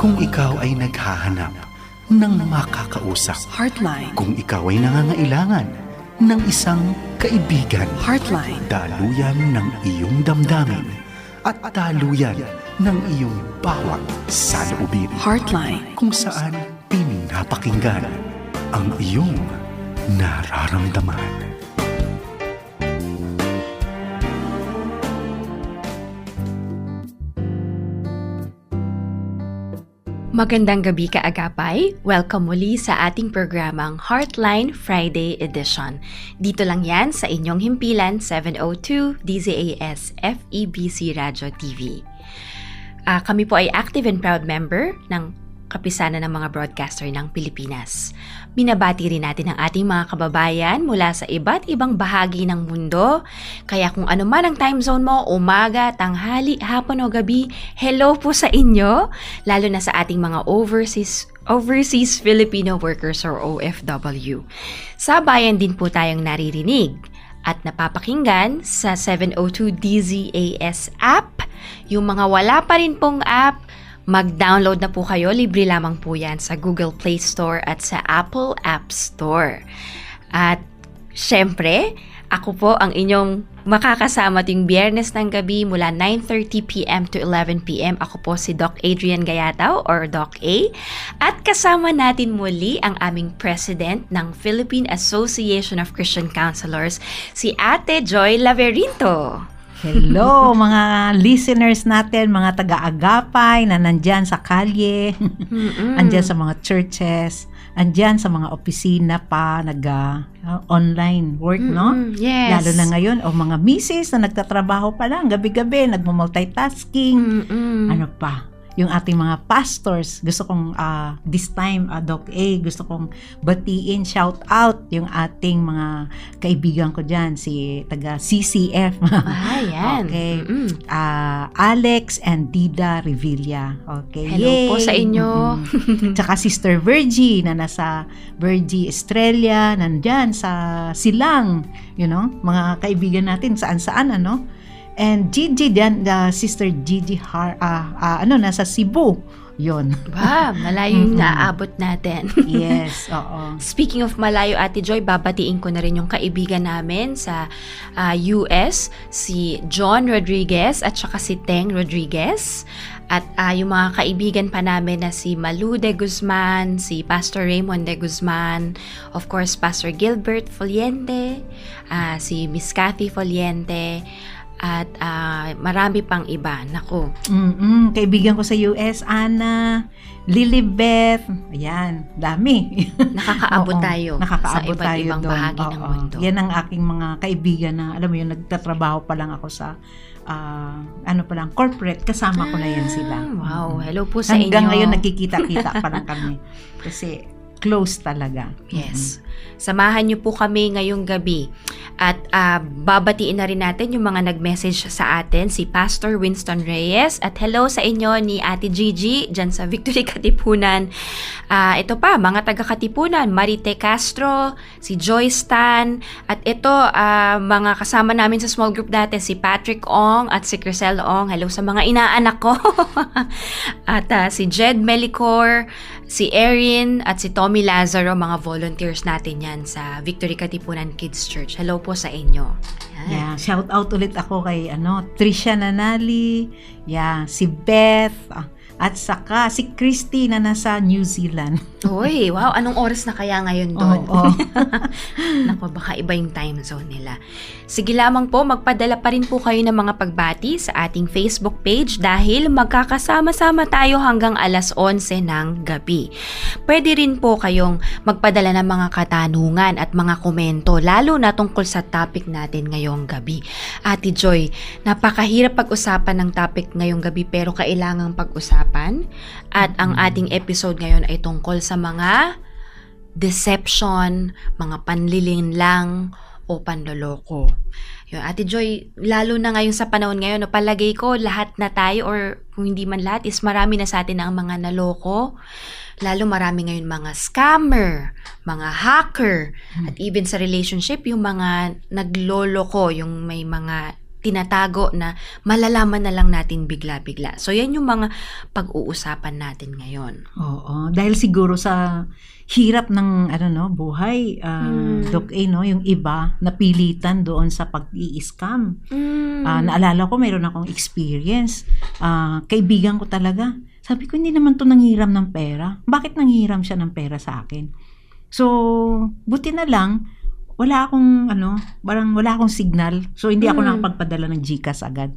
Kung ikaw ay naghahanap ng makakausap. Heartline. Kung ikaw ay nangangailangan ng isang kaibigan. Heartline. Daluyan ng iyong damdamin at daluyan ng iyong bawat saloobin. Heartline. Kung saan pinapakinggan ang iyong nararamdaman. Magandang gabi kaagapay. Welcome muli sa ating programang Heartline Friday Edition. Dito lang yan sa inyong himpilan 702 DZAS FEBC Radio TV. Kami po ay active and proud member ng Kapisanan ng mga broadcaster ng Pilipinas. Binabati rin natin ang ating mga kababayan mula sa iba't ibang bahagi ng mundo. Kaya kung ano man ang time zone mo, umaga, tanghali, hapon o gabi, hello po sa inyo, lalo na sa ating mga overseas Filipino workers or OFW. Sa bayan din po tayong naririnig at napapakinggan sa 702 DZAS app. Yung mga wala pa rin pong app, mag-download na po kayo, libre lamang po yan sa Google Play Store at sa Apple App Store. At syempre, ako po ang inyong makakasama tuwing Biyernes ng gabi mula 9:30 p.m. to 11 p.m. Ako po si Doc Adrian Gayatao or Doc A. At kasama natin muli ang aming President ng Philippine Association of Christian Counselors, si Ate Joy Laverinto. Hello mga listeners natin, mga taga-agapay na nandyan sa kalye, andyan sa mga churches, andyan sa mga opisina pa, online work, no? Yes. Lalo na ngayon, mga misis na nagtatrabaho pa lang, gabi-gabi, nagmo-multitasking, ano pa. Yung ating mga pastors, gusto kong this time, Doc A, gusto kong batiin, shout out yung ating mga kaibigan ko dyan, si taga CCF. Yan. Okay. Alex and Dida Revilla. Okay. Hello po sa inyo. Tsaka Sister Virgie na nasa Virgie Estrella, nandyan sa Silang, mga kaibigan natin saan-saan, And Gigi din, Sister Gigi nasa Cebu. Yon. Wow, malayo yung naaabot natin. Yes, oo. Speaking of malayo, Ate Joy, babatiin ko na rin yung kaibigan namin sa US, si John Rodriguez at saka si Teng Rodriguez. At yung mga kaibigan pa namin na si Malu de Guzman, si Pastor Raymond de Guzman, of course, Pastor Gilbert Foliente, si Miss Cathy Foliente, at marami pang iba. Naku. Kaibigan ko sa US, Ana, Lilibeth, ayan, dami. Nakakaabot tayo sa iba't tayo ibang doon. bahagi ng mundo. Yan ang aking mga kaibigan na, alam mo yun, nagtatrabaho pa lang ako sa corporate, kasama ko na yan sila. Wow, hello po sa Hanggang inyo. ngayon nagkikita-kita pa lang kami. Kasi close talaga. Yes. Samahan niyo po kami ngayong gabi. At babatiin na rin natin yung mga nag-message sa atin, si Pastor Winston Reyes. At hello sa inyo ni Ate Gigi dyan sa Victory Katipunan. Ito pa, mga taga-Katipunan, Marite Castro, si Joyce Tan. At ito, mga kasama namin sa small group dati, si Patrick Ong at si Crisel Ong. Hello sa mga inaanak ko. At si Jed Melicor, si Erin at si Tommy Lazaro, mga volunteers natin yan sa Victory Katipunan Kids Church. Hello po sa inyo. Yeah, shout out ulit ako kay Trisha Nanali, si Beth, at saka si Christy na nasa New Zealand. Uy, wow, anong oras na kaya ngayon doon? Oo. Naku, baka iba yung time zone nila. Sige lamang po, magpadala pa rin po kayo ng mga pagbati sa ating Facebook page dahil magkakasama-sama tayo hanggang alas 11 ng gabi. Pwede rin po kayong magpadala ng mga katanungan at mga komento, lalo na tungkol sa topic natin ngayong gabi. Ate Joy, napakahirap pag-usapan ng topic ngayong gabi pero kailangang pag-usapan. At ang ating episode ngayon ay tungkol sa mga deception, mga panlilinlang o panloloko. Yung Ate Joy, lalo na ngayon sa panahon ngayon, palagay ko lahat na tayo or kung hindi man lahat is marami na sa atin ang mga naloko. Lalo marami ngayon mga scammer, mga hacker, at even sa relationship, yung mga nagloloko, yung may mga tinatago na malalaman na lang natin bigla-bigla. So, yan yung mga pag-uusapan natin ngayon. Oo, dahil siguro sa hirap ng buhay, Doc A, no, yung iba napilitan doon sa pag-i-scam. Naalala ko, mayroon akong experience. Kaibigan ko talaga. Sabi ko, hindi naman to nanghiram ng pera. Bakit nanghiram siya ng pera sa akin? So, buti na lang, wala akong signal. So, hindi ako nakapagpadala ng GCash agad.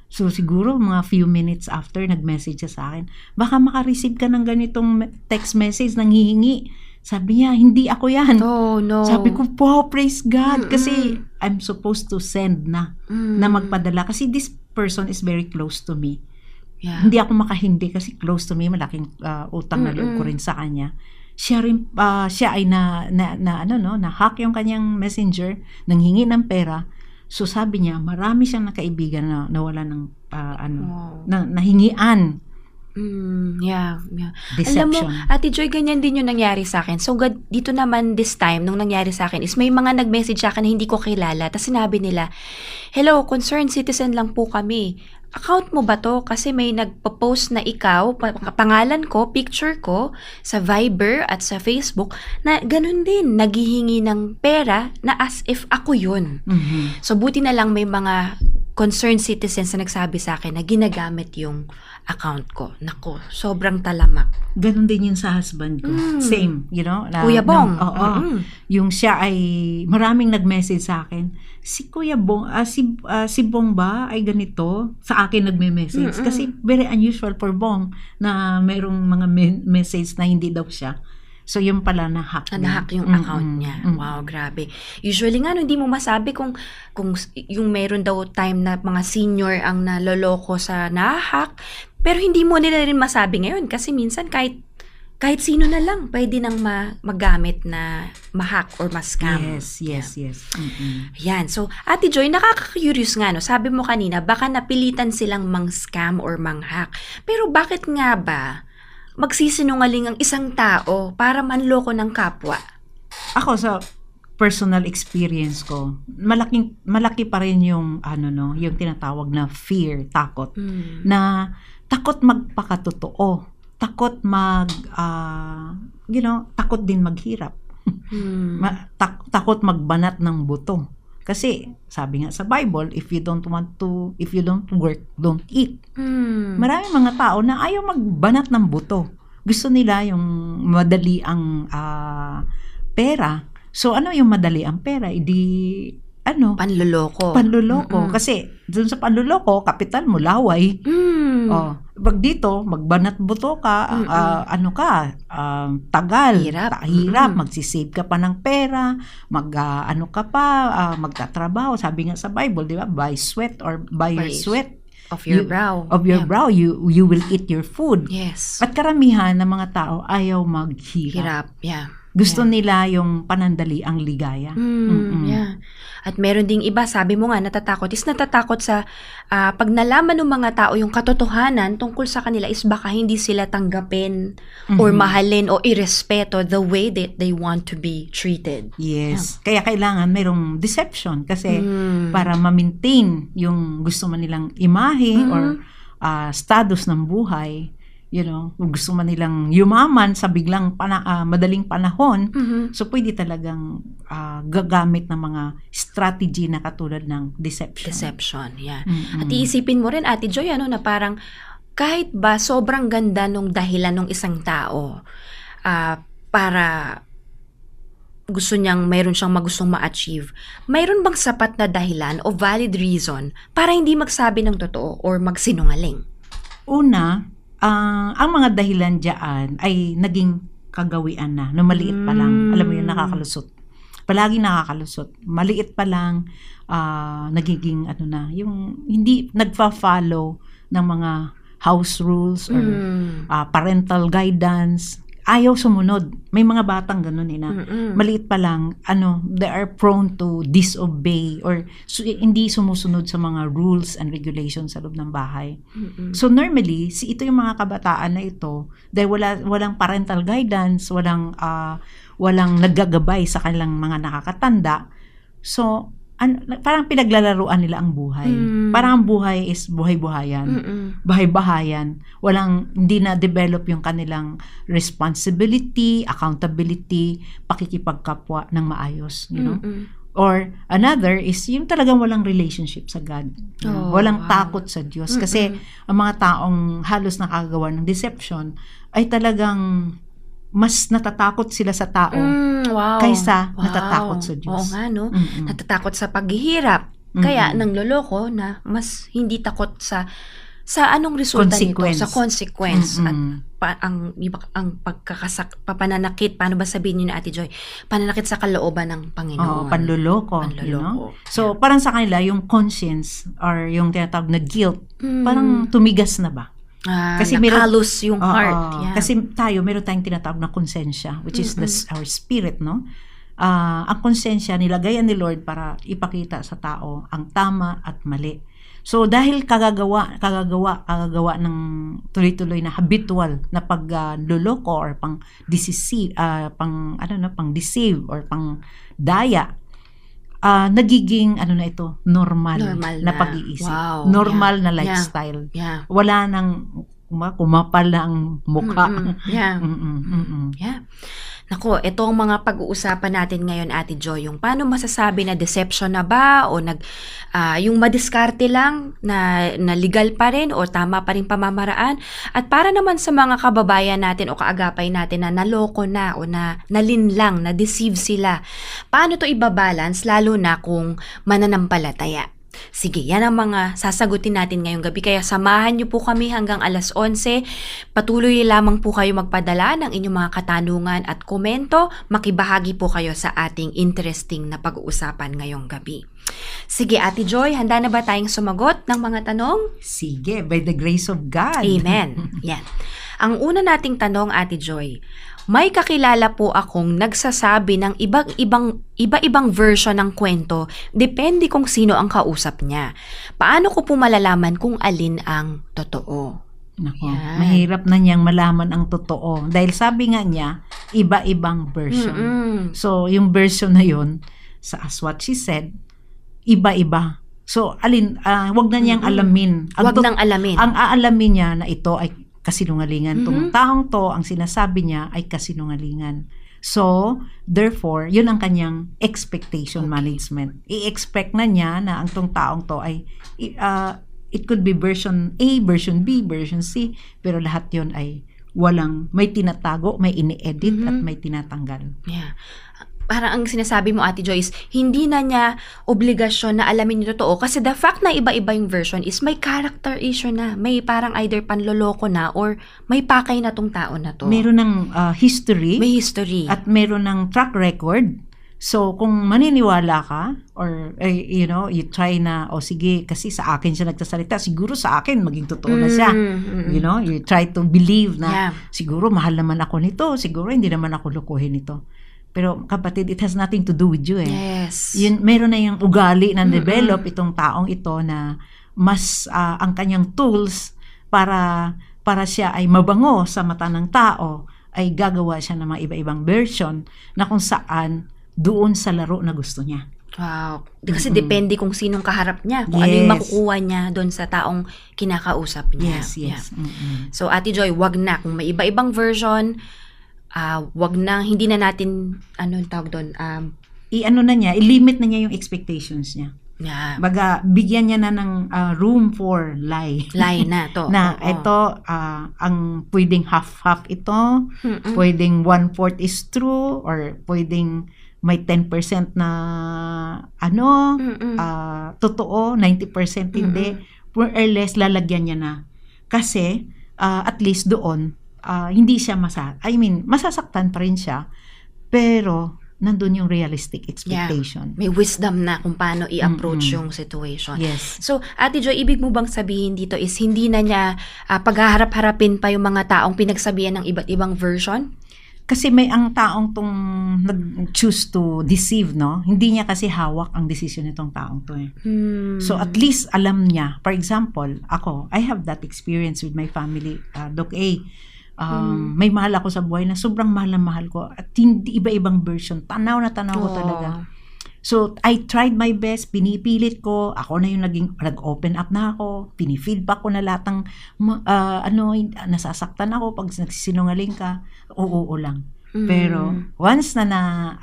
So, siguro mga few minutes after, nag-message siya sa akin, baka makareceive ka ng ganitong text message nang hihingi. Sabi niya, hindi ako yan. Oh, no. Sabi ko, wow, praise God. Kasi I'm supposed to send na magpadala. Kasi this person is very close to me. Yeah. Hindi ako makahindi kasi close to me. Malaking utang na loob ko rin sa kanya. Siya ay na-hack yung kanyang messenger, nanghingi ng pera. So sabi niya, marami siyang nakaibigan na nawala ng nahingian. Yeah. Deception. Alam mo, Ate Joy, ganyan din yung nangyari sa akin. So, dito naman this time, nung nangyari sa akin is may mga nag-message sa akin na hindi ko kilala. Tapos sinabi nila, hello, concerned citizen lang po kami. Account mo ba to? Kasi may nagpo-post na ikaw, pangalan ko, picture ko, sa Viber at sa Facebook, na ganun din, naghihingi ng pera na as if ako yun. Mm-hmm. So, buti na lang may mga concerned citizens na nagsabi sa akin na ginagamit yung account ko. Nako, sobrang talamak. Ganon din yun sa husband ko. Same, Kuya Bong. Yung siya ay, maraming nag-message sa akin, si Kuya Bong, si Bong ba ay ganito? Sa akin nagme-message. Kasi very unusual for Bong na mayroong mga message na hindi daw siya. So, yung pala na-hack. Na-hack yung account niya. Wow, grabe. Usually nga, hindi mo masabi kung yung meron daw time na mga senior ang naloloko sa na-hack. Pero hindi mo nila rin masabi ngayon kasi minsan kahit sino na lang pwede nang magamit na ma-hack or ma-scam. Yes. Yan. So, Ate Joy, nakaka-curious nga, no? Sabi mo kanina, baka napilitan silang mang-scam or mang-hack. Pero bakit nga ba magsisinungaling ang isang tao para manloko ng kapwa? Ako, sa personal experience ko, malaki pa rin yung yung tinatawag na fear, takot. Na takot magpakatotoo, takot takot din maghirap. Takot magbanat ng buto. Kasi sabi nga sa Bible, if you don't work, don't eat. Maraming mga tao na ayaw magbanat ng buto. Gusto nila yung madali ang pera. So ano yung madali ang pera? Panloloko. Kasi dun sa panloloko, kapital mo laway. Pag dito, magbanat buto ka, tagal, hirap, magsisave ka pa ng pera, magtatrabaho. Sabi nga sa Bible, di ba? By sweat or by your sweat of your brow. Of your brow, you will eat your food. Yes. At karamihan ng mga tao ayaw maghirap. Gusto nila yung panandali ang ligaya. Yeah. At meron ding iba, sabi mo nga, natatakot sa pag nalaman ng mga tao yung katotohanan tungkol sa kanila is baka hindi sila tanggapin or mahalin o irespeto the way that they want to be treated. Yes. Kaya kailangan mayroong deception kasi para ma-maintain yung gusto man nilang imahe or status ng buhay. Kung gusto man nilang yumaman sa biglang madaling panahon, so pwede talagang gagamit ng mga strategy na katulad ng deception. Yeah. At iisipin mo rin, Ate Joy, na parang kahit ba sobrang ganda nung dahilan ng isang tao para mayroon siyang gustong ma-achieve, mayroon bang sapat na dahilan o valid reason para hindi magsabi ng totoo or magsinungaling? Una, ang mga dahilan diyan ay naging kagawian na, no, maliit pa lang. Alam mo yun, nakakalusot. Palagi nakakalusot. Maliit pa lang, nagiging yung hindi nagfa-follow ng mga house rules or parental guidance. Ayaw sumunod. May mga batang ganun na maliit pa lang, they are prone to disobey or hindi sumusunod sa mga rules and regulations sa loob ng bahay. So normally, ito yung mga kabataan na ito, dahil walang parental guidance, walang naggagabay sa kanilang mga nakakatanda. So parang pinaglalaruan nila ang buhay. Parang ang buhay is buhay-buhayan. Bahay-bahayan. Hindi na develop yung kanilang responsibility, accountability, pakikipagkapwa ng maayos, you know. Or another is yung talagang walang relationship sa God. Walang takot sa Diyos. Kasi ang mga taong halos nakagawa ng deception ay talagang mas natatakot sila sa tao kaysa natatakot sa Diyos. Oo nga, no? Natatakot sa paghihirap. Kaya nangloloko na mas hindi takot sa anong resulta nito, sa consequence. At ang papananakit, paano ba sabihin niyo na Ate Joy? Pananakit sa kalooban ng Panginoon. Panloloko. You know? So, parang sa kanila, yung conscience or yung tinatawag na guilt, parang tumigas na ba? Kasi nakalos yung heart. Kasi meron tayong tinatawag na konsensya, which is our spirit, no? Ang konsensya, nilagayan ni Lord para ipakita sa tao ang tama at mali. So, dahil kagagawa ng tuloy-tuloy na habitual na pagluloko or pang-deceive or pang-daya, nagiging normal na pag-iisip. Wow, normal na lifestyle. Wala nang kumapal na ang mukha. Nako, ito ang mga pag-uusapan natin ngayon, Ate Joy. Yung paano masasabi na deception na ba o yung madiskarte lang na legal pa rin o tama pa rin pamamaraan. At para naman sa mga kababayan natin o kaagapay natin na naloko na o na nalinlang, na-deceive sila, paano to ibabalance lalo na kung mananampalataya? Sige, yan ang mga sasagutin natin ngayong gabi. Kaya samahan niyo po kami hanggang alas 11. Patuloy lamang po kayo magpadala ng inyong mga katanungan at komento. Makibahagi po kayo sa ating interesting na pag-uusapan ngayong gabi. Sige, Ate Joy, handa na ba tayong sumagot ng mga tanong? Sige, by the grace of God. Amen. Yan. Ang una nating tanong, Ate Joy, may kakilala po akong nagsasabi ng iba-ibang version ng kwento, depende kung sino ang kausap niya. Paano ko po malalaman kung alin ang totoo? Nako, mahirap na niyang malaman ang totoo. Dahil sabi nga niya, iba-ibang version. So, yung version na yun, as what she said, iba-iba. So, wag na niyang alamin. Wag nang alamin. Ang aalamin niya na ito ay kasinungalingan. Tong taong to, ang sinasabi niya ay kasinungalingan. So, therefore, yun ang kanyang expectation management. I-expect na niya na ang tong taong to ay it could be version A, version B, version C, pero lahat yun ay may tinatago, may ini-edit at may tinatanggal. Yeah. Parang ang sinasabi mo, Ate Joyce, hindi na niya obligasyon na alamin yung totoo kasi the fact na iba-iba yung version is may character issue na. May parang either panloloko na or may pakay na tong tao na to. Meron ng history. May history. At meron ng track record. So, kung maniniwala ka or, you try na, sige, kasi sa akin siya nagsasalita, siguro sa akin maging totoo na siya. You try to believe na siguro mahal naman ako nito, siguro hindi naman ako lukuhin nito. Pero kapatid, it has nothing to do with you eh. Yes. Meron na yung ugali na develop itong taong ito na mas ang kanyang tools para siya ay mabango sa mata ng tao ay gagawa siya ng mga iba-ibang version na kung saan doon sa laro na gusto niya. Wow. Kasi depende kung sinong kaharap niya, kung ano yung makukuha niya doon sa taong kinakausap niya. Yes. Yeah. So, Ate Joy, wag na. Kung may iba-ibang version, wag na, hindi na natin, anong tawag doon? I-limit na niya yung expectations niya. Yeah. Baga, bigyan niya na ng room for lie. Lie na to. Na ito, ang pwedeng half-half ito, pwedeng 1/4 is true, or pwedeng may 10% na totoo, 90% hindi. More or less, lalagyan niya na. Kasi, at least doon, hindi siya masasaktan pa rin siya, pero nandun yung realistic expectation. Yeah. May wisdom na kung paano i-approach yung situation. Yes. So, Ate Joy, ibig mo bang sabihin dito is hindi na niya paghaharap-harapin pa yung mga taong pinagsabihan ng iba't ibang version? Kasi may ang taong tong nag-choose to deceive, no? Hindi niya kasi hawak ang decision nitong taong to eh. So at least alam niya. For example, I have that experience with my family, Doc A. May mahal ako sa buhay na sobrang mahal na mahal ko at hindi iba-ibang version. Tanaw na tanaw ko talaga. So, I tried my best, pinipilit ko, ako na yung nag-open up na ako, pinifeedback ko na lahat ng, nasasaktan ako pag nagsisinungaling ka, oo lang. Pero, once na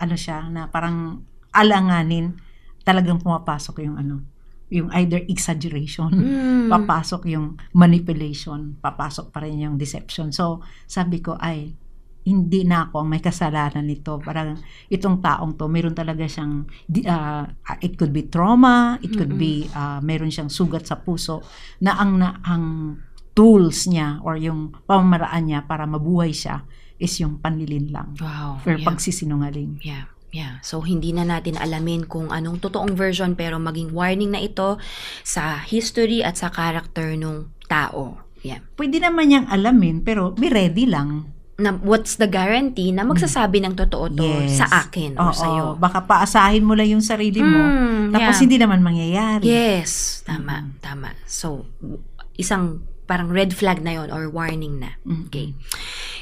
parang alanganin, talagang pumapasok yung yung either exaggeration, papasok yung manipulation, papasok pa rin yung deception. So, sabi ko, hindi na ako ang may kasalanan nito. Parang itong taong to, meron talaga siyang, it could be trauma, it could be, meron siyang sugat sa puso, na ang tools niya or yung pamamaraan niya para mabuhay siya is yung panlilinlang. Wow. For pagsisinungaling. Yeah. So, hindi na natin alamin kung anong totoong version, pero maging warning na ito sa history at sa character ng tao. Yeah. Pwede naman niyang alamin, pero be ready lang. Na what's the guarantee na magsasabi ng totoo to sa akin o sa'yo? Baka paasahin mo lang yung sarili mo, tapos hindi naman mangyayari. Yes, tama. So, isang parang red flag na yon or warning na. Okay.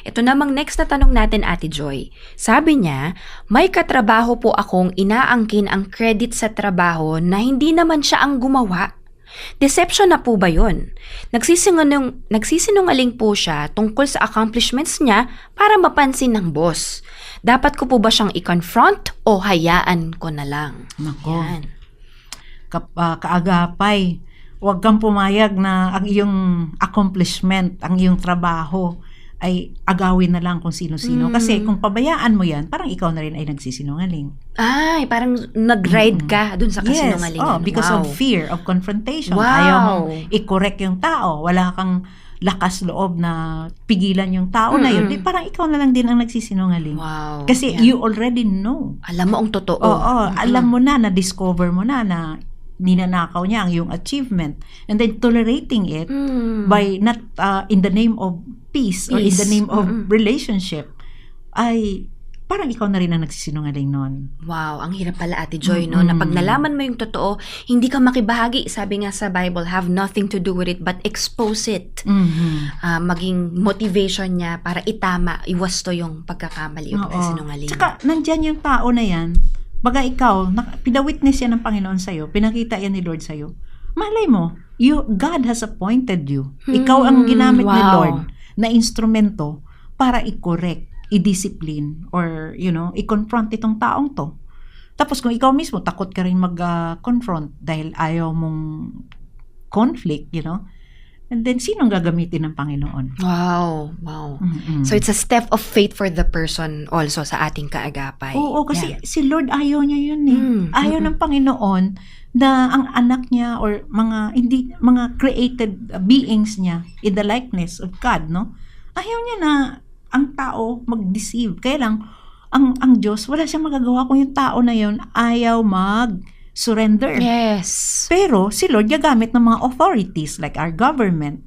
Ito namang next na tanong natin, Ate Joy. Sabi niya, may katrabaho po akong inaangkin ang credit sa trabaho na hindi naman siya ang gumawa. Deception na po ba yun? Nagsisinungaling po siya tungkol sa accomplishments niya para mapansin ng boss. Dapat ko po ba siyang i-confront o hayaan ko na lang? Nako. Yan. Kaagapay, huwag kang pumayag na ang iyong accomplishment, ang iyong trabaho ay agawin na lang kung sino-sino. Kasi kung pabayaan mo yan, parang ikaw na rin ay nagsisinungaling. Ay, parang nag-ride ka dun sa kasinungalingan. Yes, because of fear of confrontation. Wow. Ayaw mong i-correct yung tao. Wala kang lakas loob na pigilan yung tao na yun. Parang ikaw na lang din ang nagsisinungaling. Wow. Kasi you already know. Alam mo ang totoo. Alam mo na-discover mo na ninanakaw niya ang iyong achievement. And then tolerating it by not in the name of peace or in the name of relationship, ay parang ikaw na rin ang nagsisinungaling nun. Wow, ang hirap pala, Ate Joy, no? Na pag nalaman mo yung totoo, hindi ka makibahagi. Sabi nga sa Bible, have nothing to do with it, but expose it. Maging motivation niya para itama, iwasto yung pagkakamali o pagkasinungaling. Tsaka, nandyan yung tao na yan, baga ikaw, pinawitness yan ng Panginoon sa'yo, pinakita yan ni Lord sa'yo, malay mo, God has appointed you. Ikaw ang ginamit ni Lord na instrumento para i-correct, i-discipline, or, i-confront itong taong to. Tapos kung ikaw mismo, takot ka rin mag-confront dahil ayaw mong conflict, and then, sinong gagamitin ng Panginoon? Wow. So, it's a step of faith for the person also sa ating kaagapay. Oo, kasi si Lord ayaw niya yun eh. Ayaw ng Panginoon na ang anak niya or mga created beings niya in the likeness of God, no? Ayaw niya na ang tao mag-deceive. Kaya lang, ang Diyos, wala siyang magagawa kung yung tao na yun ayaw mag-surrender. Yes. Pero si Lord gagamit ng mga authorities like our government,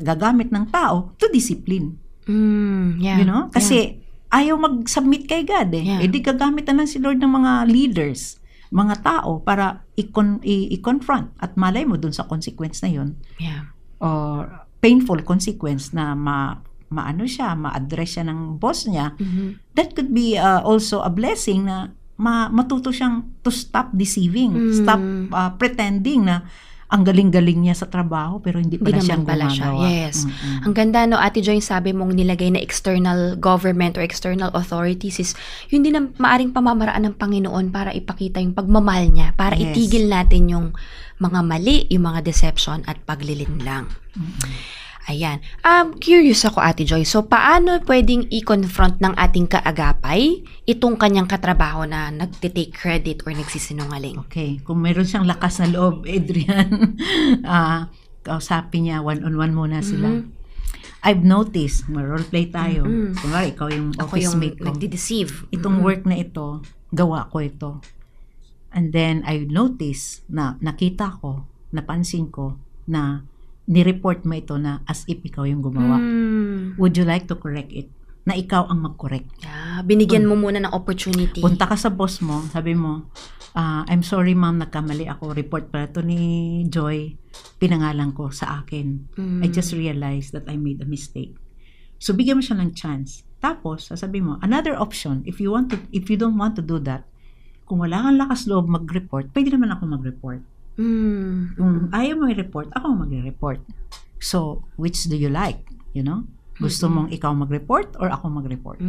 gagamit ng tao to discipline. Kasi ayaw mag-submit kay God eh. Di gagamit na lang si Lord ng mga leaders, mga tao para i-confront at malay mo dun sa consequence na yun. Or painful consequence na ma-address siya ng boss niya. That could be also a blessing na matuto siyang to stop deceiving, stop pretending na ang galing-galing niya sa trabaho pero hindi pala siyang gumagawa. Yes. Ang ganda, no, Ate Joy, sabi mong nilagay na external government or external authorities is yun din ang maaring pamamaraan ng Panginoon para ipakita yung pagmamahal niya, para itigil natin yung mga mali, yung mga deception at paglilinlang. Ayan. Curious ako, Ate Joy. So, paano pwedeng i-confront ng ating kaagapay itong kanyang katrabaho na nagtitake credit or nagsisinungaling? Okay. Kung meron siyang lakas na loob, Adrian, kausapin niya, one-on-one muna sila. I've noticed, role-play tayo. Kunwari, ikaw yung office mate ko. Nagdi-deceive. Itong work na ito, gawa ko ito. And then, I noticed na nakita ko, napansin ko na ni-report mo ito na as if ikaw yung gumawa. Would you like to correct it? Na ikaw ang mag-correct. Binigyan mo muna ng opportunity. Punta ka sa boss mo, sabi mo, I'm sorry ma'am, nagkamali ako. Report pala to ni Joy. Pinangalan ko sa akin. I just realized that I made a mistake. So, bigyan mo siya ng chance. Tapos, sasabihin mo, another option, if you don't want to do that, kung wala kang lakas loob mag-report, pwede naman ako mag-report. Kung ayaw mo i-report, ako mag-report. So, which do you like? You know? Gusto mong ikaw mag-report or ako mag-report?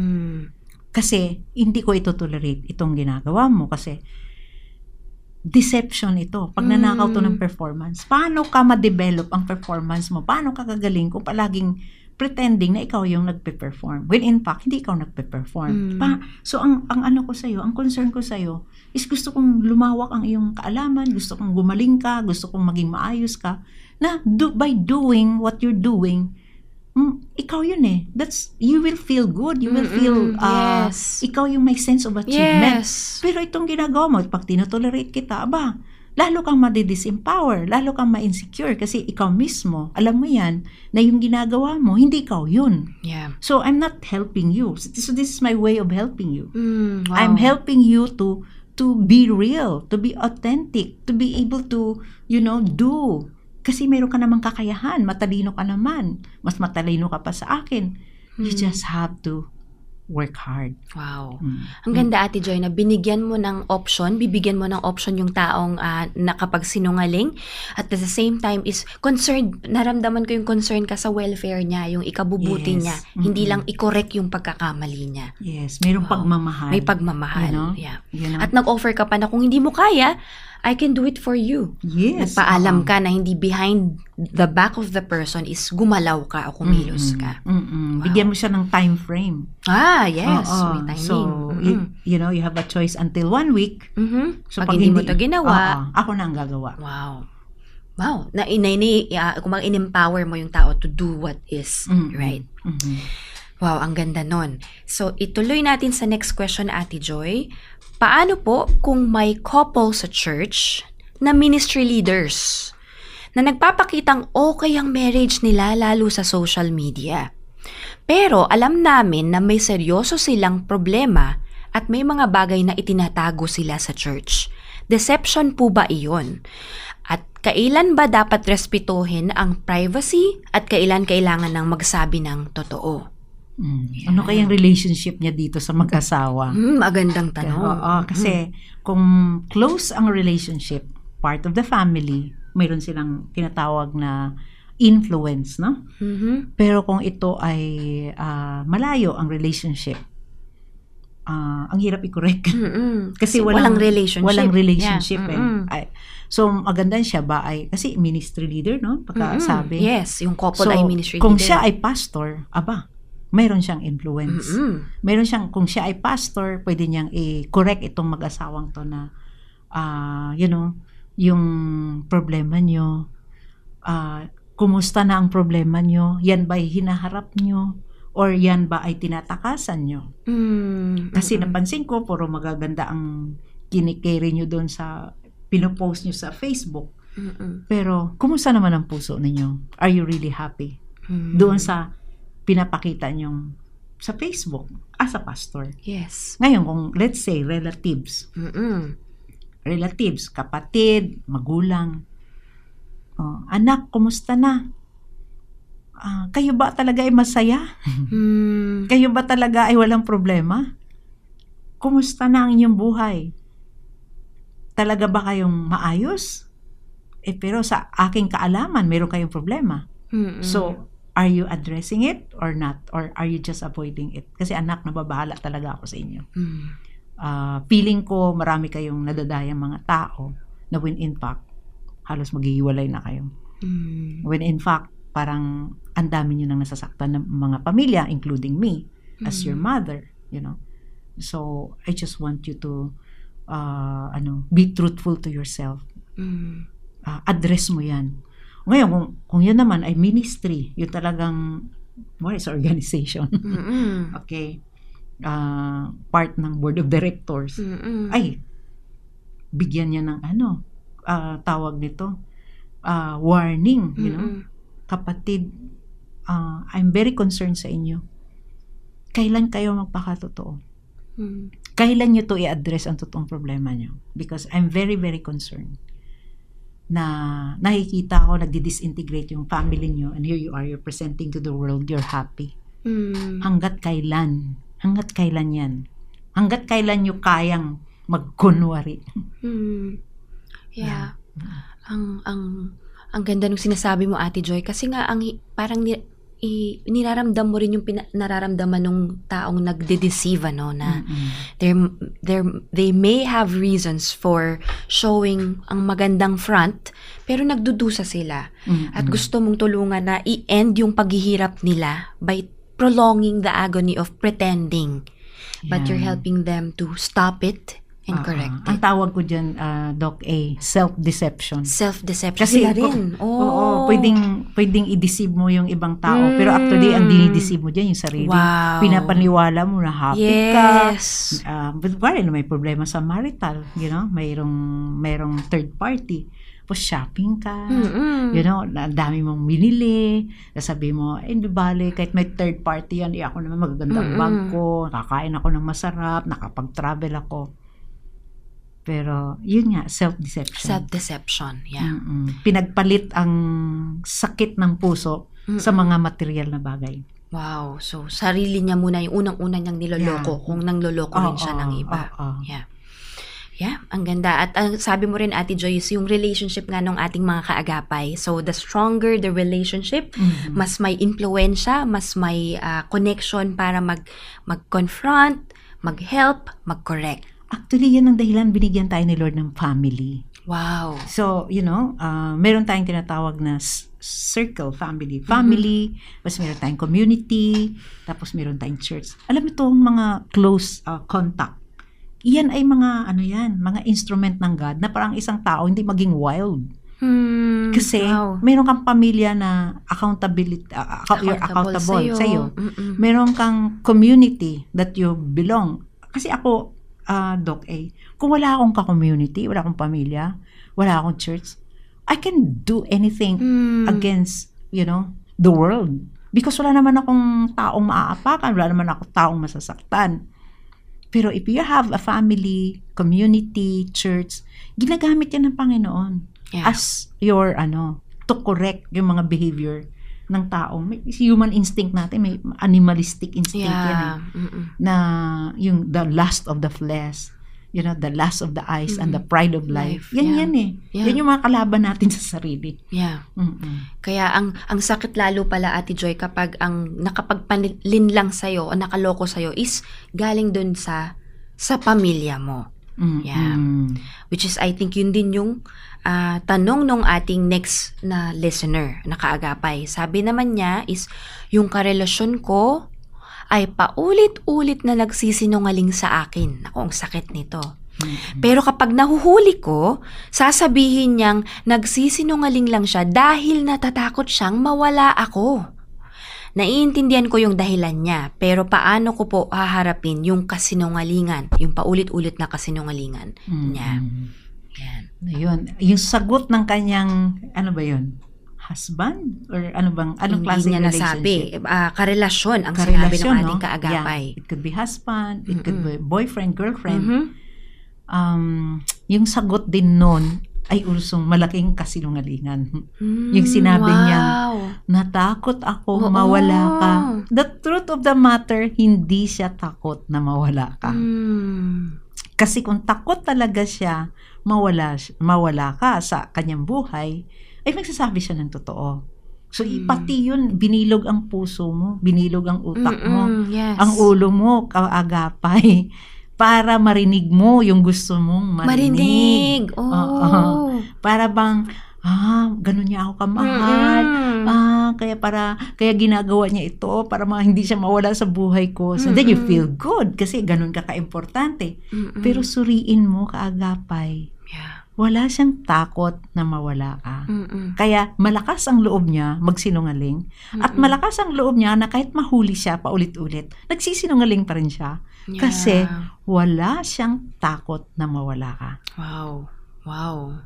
Kasi, hindi ko ito tolerate itong ginagawa mo kasi deception ito. Pag nanakaw to ng performance, paano ka ma-develop ang performance mo? Paano ka kagaling kung palaging pretending na ikaw yung nagpe-perform? When in fact, hindi ikaw nagpe-perform. So, ang ano ko sa'yo, ang concern ko sa'yo, is gusto kong lumawak ang iyong kaalaman, gusto kong gumaling ka, gusto kong maging maayos ka, na by doing what you're doing, ikaw yun eh. You will feel good. You will feel, yes. Ikaw yung may sense of achievement. Yes. Pero itong ginagawa mo, pag tinotolerate kita, lalo kang madi-disempower, lalo kang ma-insecure kasi ikaw mismo, alam mo yan, na yung ginagawa mo, hindi ikaw yun. Yeah. So, I'm not helping you. So, this is my way of helping you. Wow. I'm helping you to be real, to be authentic, to be able to, do. Kasi meron ka namang kakayahan, matalino ka naman. Mas matalino ka pa sa akin. You just have to work hard. Wow. Ang ganda, Ate Joy, na binigyan mo ng option, bibigyan mo ng option yung taong nakapagsinungaling. At at the same time is concerned, naramdaman ko yung concern ka sa welfare niya, yung ikabubuti niya. Hindi lang i-correct yung pagkakamali niya. Yes, mayroong pagmamahal. May pagmamahal. Yeah. At nag-offer ka pa na kung hindi mo kaya, I can do it for you. Yes. Nagpaalam ka na hindi behind the back of the person is gumalaw ka o kumilos ka. Wow. Bigyan mo siya ng time frame. Yes. May timing. So, you have a choice until 1 week. So, pag hindi mo ito ginawa, ako na ang gagawa. Wow. Kung in-empower mo yung tao to do what is right. Wow, ang ganda nun. So, ituloy natin sa next question, Ate Joy. Paano po kung may couple sa church na ministry leaders na nagpapakitang okay ang marriage nila lalo sa social media? Pero alam namin na may seryoso silang problema at may mga bagay na itinatago sila sa church. Deception po ba iyon? At kailan ba dapat respetuhin ang privacy at kailan kailangan ng magsabi ng totoo? Ano kayang relationship niya dito sa mag-asawa? Magandang tanong. Kasi kung close ang relationship, part of the family, mayroon silang tinatawag na influence, no? Pero kung ito ay malayo ang relationship, ang hirap i-correct. Kasi walang relationship. Walang relationship So, maganda siya ba kasi ministry leader, no? Pagkasabi. Yes, yung couple ay ministry kung leader. siya ay pastor, mayroon siyang influence. Mayroon siyang, kung siya ay pastor, pwede niyang i-correct itong mag-asawang to na, yung problema niyo, kumusta na ang problema niyo, yan ba ay hinaharap niyo, or yan ba ay tinatakasan niyo? Kasi napansin ko, puro magaganda ang kinikere niyo doon sa, pinopost niyo sa Facebook. Pero, kumusta naman ang puso ninyo? Are you really happy? Doon sa pinapakita niyong sa Facebook as a pastor. Yes. Ngayon, kung let's say relatives, kapatid, magulang, anak, kumusta na? Kayo ba talaga ay masaya? Kayo ba talaga ay walang problema? Kumusta na ang inyong buhay? Talaga ba kayong maayos? Pero sa aking kaalaman, meron kayong problema. So, are you addressing it or not? Or are you just avoiding it? Kasi anak, nababahala talaga ako sa inyo. Feeling ko marami kayong nadadayang mga tao na when in fact, halos maghihiwalay na kayo. When in fact, parang ang dami nyo nang nasasaktan ng mga pamilya, including me, as your mother, So, I just want you to be truthful to yourself. Address mo yan. Ngayon, kung yun naman ay ministry, yun talagang more is organization. Okay. Part ng board of directors. Ay, bigyan niya ng tawag nito, warning, Kapatid, I'm very concerned sa inyo. Kailan kayo magpakatotoo? Kailan nyo to i-address ang totoong problema nyo? Because I'm very, very concerned na nakikita ko nagdi-disintegrate yung family nyo and here you are, you're presenting to the world, you're happy. Hanggat kailan yan? Hanggat kailan nyo kayang magkunwari. Yeah. Ang ganda nung sinasabi mo, Ate Joy, kasi nga parang niraramdam mo rin yung nararamdaman ng taong nagde-deceive, ano, na they may have reasons for showing ang magandang front, pero nagdudusa sila. At gusto mong tulungan na i-end yung paghihirap nila by prolonging the agony of pretending. But you're helping them to stop it and correct Ang it. tawag ko dyan, Doc A, self-deception. Self-deception. Kasi Sila rin. pwedeng i-deceive mo yung ibang tao. Pero actually, ang dinideceive mo dyan yung sarili. Wow. Pinapaniwala mo na happy ka. Yes. But may problema sa marital. Mayroong third party. Tapos shopping ka. Ang dami mong binili. Sabi mo, hindi bale, kahit may third party yan, ako naman magagandang bag ko, nakakain ako ng masarap, nakapag-travel ako. Pero, yun nga, self-deception. Self-deception, yeah. Pinagpalit ang sakit ng puso sa mga material na bagay. Wow. So, sarili niya muna yung unang-una niyang niloloko kung nangloloko rin siya ng iba. Yeah. Yeah, ang ganda. At sabi mo rin, Ate Joyce, yung relationship nga ng ating mga kaagapay. So, the stronger the relationship, mas may influensya, mas may connection para mag-confront, mag-help, mag-correct. Actually, yan ang dahilan binigyan tayo ni Lord ng family. Wow. So, meron tayong tinatawag na circle family. Family, tapos meron tayong community, tapos meron tayong church. Alam mo itong mga close contact. Iyan ay mga instrument ng God na parang isang tao hindi maging wild. Kasi meron kang pamilya na accountable sa'yo. Meron kang community that you belong. Kasi ako, Doc A, kung wala akong ka-community, wala akong pamilya, wala akong church, I can do anything against, the world. Because wala naman akong taong maaapakan, wala naman akong taong masasaktan. Pero if you have a family, community, church, ginagamit yan ng Panginoon as your, to correct yung mga behavior ng tao. May human instinct natin, may animalistic instinct yan. Na yung the lust of the flesh, the lust of the eyes and the pride of life. Yan eh. Yan yung mga kalaban natin sa sarili. Yeah. Kaya ang sakit lalo pala, Ate Joy, kapag ang nakapagpalinlang sa'yo o nakaloko sa'yo is galing dun sa pamilya mo. Yeah. Which is, I think, yun din yung tanong nung ating next na listener na kaagapay. Sabi naman niya is, yung karelasyon ko ay paulit-ulit na nagsisinungaling sa akin. Ako, ang sakit nito. Pero kapag nahuhuli ko, sasabihin niyang nagsisinungaling lang siya dahil natatakot siyang mawala ako. Naiintindihan ko yung dahilan niya, pero paano ko po haharapin yung kasinungalingan, yung paulit-ulit na kasinungalingan niya? Yan. Ayun. Yung sagot ng kanyang, husband? Or anong klaseng relationship? Karelasyon ang sinabi ng ating kaagapay. Yeah. It could be husband, it could be boyfriend, girlfriend. Yung sagot din nun ay usong malaking kasinungalingan. Yung sinabi niya, natakot ako mawala ka. The truth of the matter, hindi siya takot na mawala ka. Kasi kung takot talaga siya, mawala ka sa kanyang buhay, ay magsasabi siya ng totoo. So, pati yun, binilog ang puso mo, binilog ang utak mo, ang ulo mo, kaagapay, para marinig mo yung gusto mong marinig. Para bang, ganun niya ako kamahal. Kaya ginagawa niya ito para hindi siya mawala sa buhay ko. So then you feel good kasi ganun ka ka-importante. Pero suriin mo, kaagapay. Wala siyang takot na mawala ka. Kaya malakas ang loob niya magsinungaling. At malakas ang loob niya na kahit mahuli siya paulit-ulit, nagsisinungaling pa rin siya. Kasi wala siyang takot na mawala ka. Wow.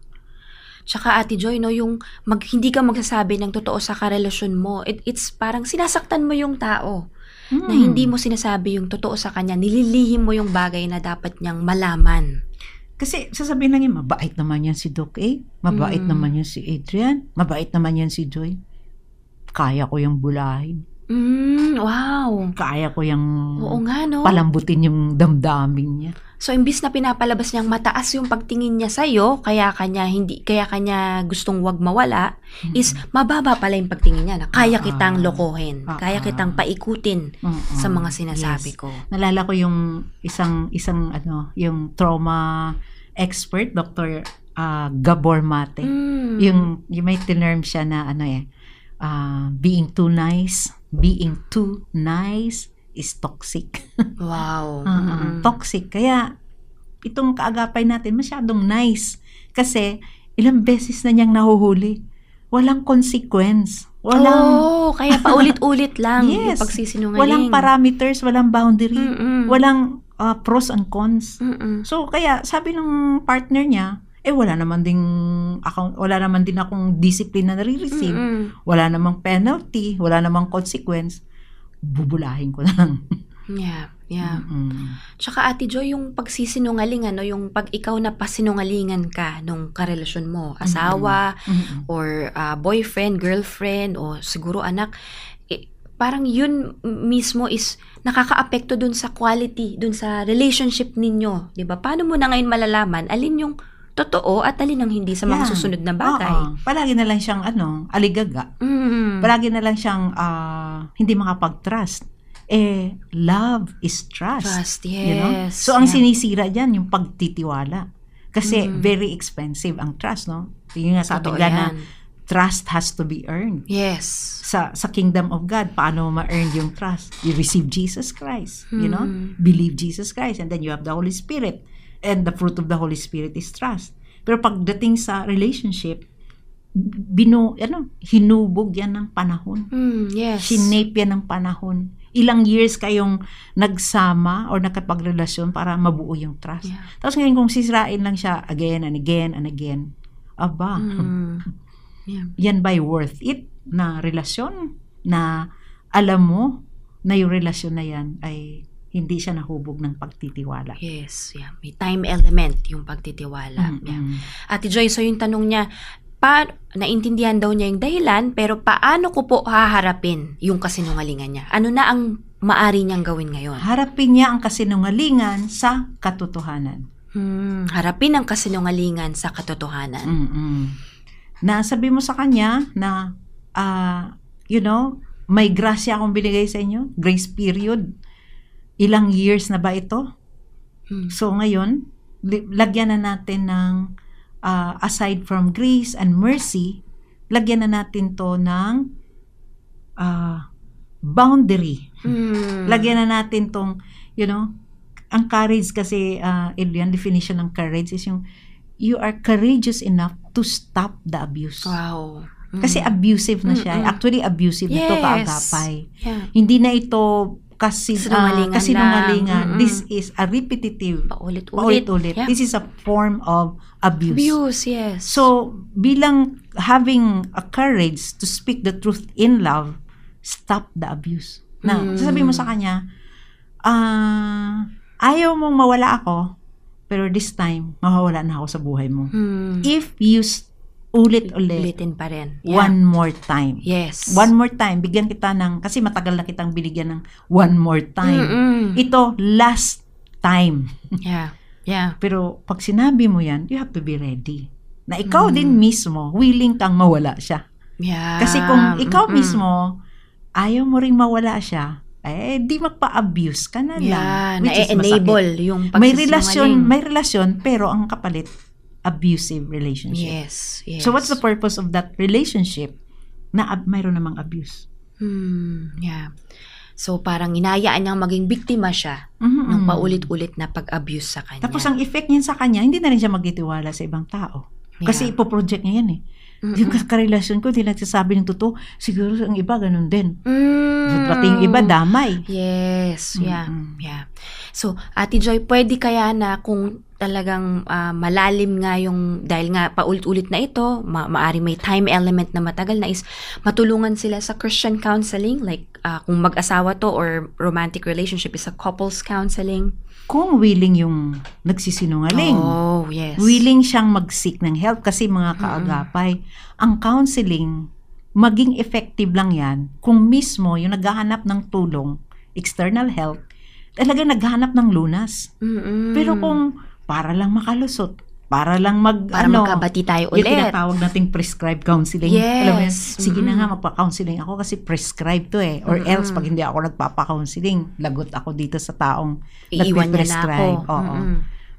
Tsaka, Ate Joy, yung hindi ka magsasabi ng totoo sa karelasyon mo, it's parang sinasaktan mo yung tao. Na hindi mo sinasabi yung totoo sa kanya, nililihim mo yung bagay na dapat niyang malaman. Kasi sasabihin lang yan, mabait naman yan si Doc A, mabait naman yan si Adrian, mabait naman yan si Joy. Kaya ko yung bulahin. Wow. Kaya ko yung Oo nga, no? palambutin yung damdamin niya. So, imbis na pinapalabas niyang mataas yung pagtingin niya sa'yo, kaya kanya gustong wag mawala, is mababa pala yung pagtingin niya na kaya kitang lokohin, kaya kitang paikutin sa mga sinasabi Yes. ko. Nalala ko yung isang yung trauma expert, Dr. Gabor Mate. Yung may term siya na being too nice is toxic. Wow. Toxic. Kaya itong kaagapay natin masyadong nice kasi ilang beses na niyang nahuhuli. Walang consequence. Kaya paulit-ulit lang yung Yes. pagsisinungaling. Walang parameters, walang boundary, Mm-mm. walang pros and cons. Mm-mm. So kaya sabi ng partner niya, wala naman din akong discipline na nare-receive. Mm-mm. Wala namang penalty, wala namang consequence. Bubulahin ko na lang. Yeah. Mm. Tsaka Ate Joy, yung pagsisinungaling, yung pag ikaw na pasinungalingan ka nung karelasyon mo, asawa, Mm-mm. or boyfriend, girlfriend, o siguro anak, parang yun mismo is nakakaapekto dun sa quality, dun sa relationship ninyo. 'Di ba? Paano mo na ngayon malalaman alin yung totoo at alin ang hindi sa mga Yan. susunod na bagay? Oo. Palagi na lang siyang aligaga. Palagi na lang siyang hindi makapag-trust. Love is trust. Trust, yes. You know? So, ang Yeah. sinisira dyan, yung pagtitiwala. Kasi very expensive ang trust, no? Yung nga sabi Totoo nga na yan. trust has to be earned. Yes. Sa kingdom of God, paano mo ma-earn yung trust? You receive Jesus Christ, you know? Believe Jesus Christ, and then you have the Holy Spirit. And the fruit of the Holy Spirit is trust. Pero pagdating sa relationship, hinubog yan ng panahon. Yes. Shinape yan ng panahon. Ilang years kayong nagsama or nakapagrelasyon para mabuo yung trust. Yeah. Tapos ngayon kung sisirain lang siya again and again and again, aba, Yeah. yan ba'y worth it na relasyon na alam mo na yung relasyon na yan ay hindi siya nahubog ng pagtitiwala. Yes. Yeah. May time element yung pagtitiwala. Yeah. Ate Joy, so yung tanong niya, naintindihan daw niya yung dahilan, pero paano ko po haharapin yung kasinungalingan niya? Ano na ang maari niyang gawin ngayon? Harapin niya ang kasinungalingan sa katotohanan. Harapin ang kasinungalingan sa katotohanan. Na sabi mo sa kanya na, may grasya akong binigay sa inyo, grace period. Ilang years na ba ito? So ngayon, lagyan na natin ng aside from grace and mercy, lagyan na natin to ng boundary. Lagyan na natin tong, ang courage kasi, yung definition ng courage is yung, you are courageous enough to stop the abuse. Wow. Kasi abusive na siya. Actually, abusive na ito kaagapay. Yeah. Hindi na ito lang. kasinungalingan. This is a repetitive. Paulit-ulit. Yeah. This is a form of abuse. Abuse, yes. So, bilang having a courage to speak the truth in love, stop the abuse. Na, sasabihin mo sa kanya, ayaw mong mawala ako, pero this time, mawawala na ako sa buhay mo. If you ulit-ulit, Ulitin pa rin. Yeah. one more time. Yes. One more time, bigyan kita kasi matagal na kitang binigyan ng one more time. Ito, last time. Yeah. Yeah. Pero pag sinabi mo yan, you have to be ready. Na ikaw din mismo, willing kang mawala siya. Yeah. Kasi kung ikaw mismo, ayaw mo ring mawala siya, di magpa-abuse ka na lang. Which is na-enable masakit. yung May relasyon, pero ang kapalit, abusive relationship. Yes. So what's the purpose of that relationship na mayroon namang abuse? Yeah. So parang inayaan niyang maging biktima siya ng paulit-ulit na pag-abuse sa kanya. Tapos ang effect niyan sa kanya, hindi na rin siya magtitiwala sa ibang tao. Kasi ipoproject niya yan eh. Yung karelasyon ko, hindi nagsasabi ng totoo. Siguro ang iba, ganun din. Pati yung iba, damay. Yes. Yeah. Yeah. So, Ate Joy, pwede kaya na kung talagang malalim nga yung, dahil nga paulit-ulit na ito, maari may time element na matagal na is matulungan sila sa Christian counseling, like kung mag-asawa to or romantic relationship is a couples counseling. Kung willing yung nagsisinungaling. Oh, yes. Willing siyang mag-seek ng help kasi mga kaagapay, ang counseling maging effective lang yan kung mismo yung naghahanap ng tulong, external help, talaga naghahanap ng lunas. Pero kung para lang makalusot, para lang magkabati tayo yung ulit. tinatawag nating prescribed counseling. Yes. Alam mo yan, sige na nga, magpa-counseling ako kasi prescribed to eh. Or else, pag hindi ako nagpapa-counseling, lagot ako dito sa taong Iiwan niya na ako. nagpe-prescribe. Oo.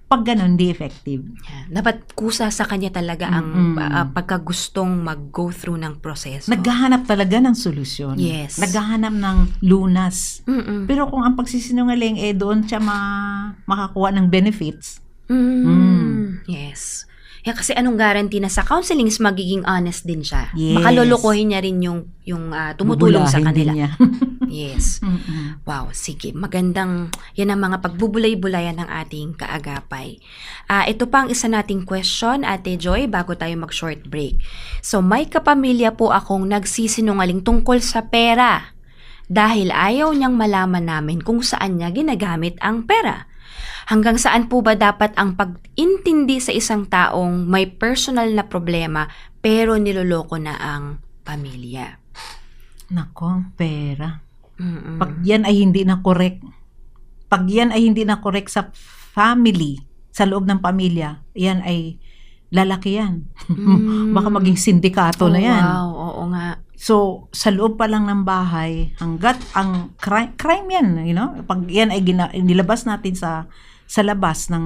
Pag ganun, di effective. Dapat kusa sa kanya talaga ang pagkagustong mag-go through ng proseso. Naghahanap talaga ng solusyon. Yes. Naghahanap ng lunas. Pero kung ang pagsisinungaling, doon siya makakuha ng benefits. Yes. Kasi anong guarantee na sa counseling is magiging honest din siya. Yes. Baka lolokohin niya rin yung tumutulong sa Bubulahin din kanila. niya. Yes. Wow, sige. Magandang, yan ang mga pagbubulay-bulayan ng ating kaagapay. Ito pa ang isa nating question, Ate Joy, bago tayo mag-short break. So, may kapamilya po akong nagsisinungaling tungkol sa pera dahil ayaw niyang malaman namin kung saan niya ginagamit ang pera. Hanggang saan po ba dapat ang pag-intindi sa isang taong may personal na problema pero niloloko na ang pamilya? Nako, ang pera. Pag yan ay hindi na correct, sa family, sa loob ng pamilya, yan ay lalaki yan. Baka maging sindikato na yan. Wow, oo nga. So, sa loob pa lang ng bahay, hanggat ang crime yan, pag yan ay nilabas natin sa labas ng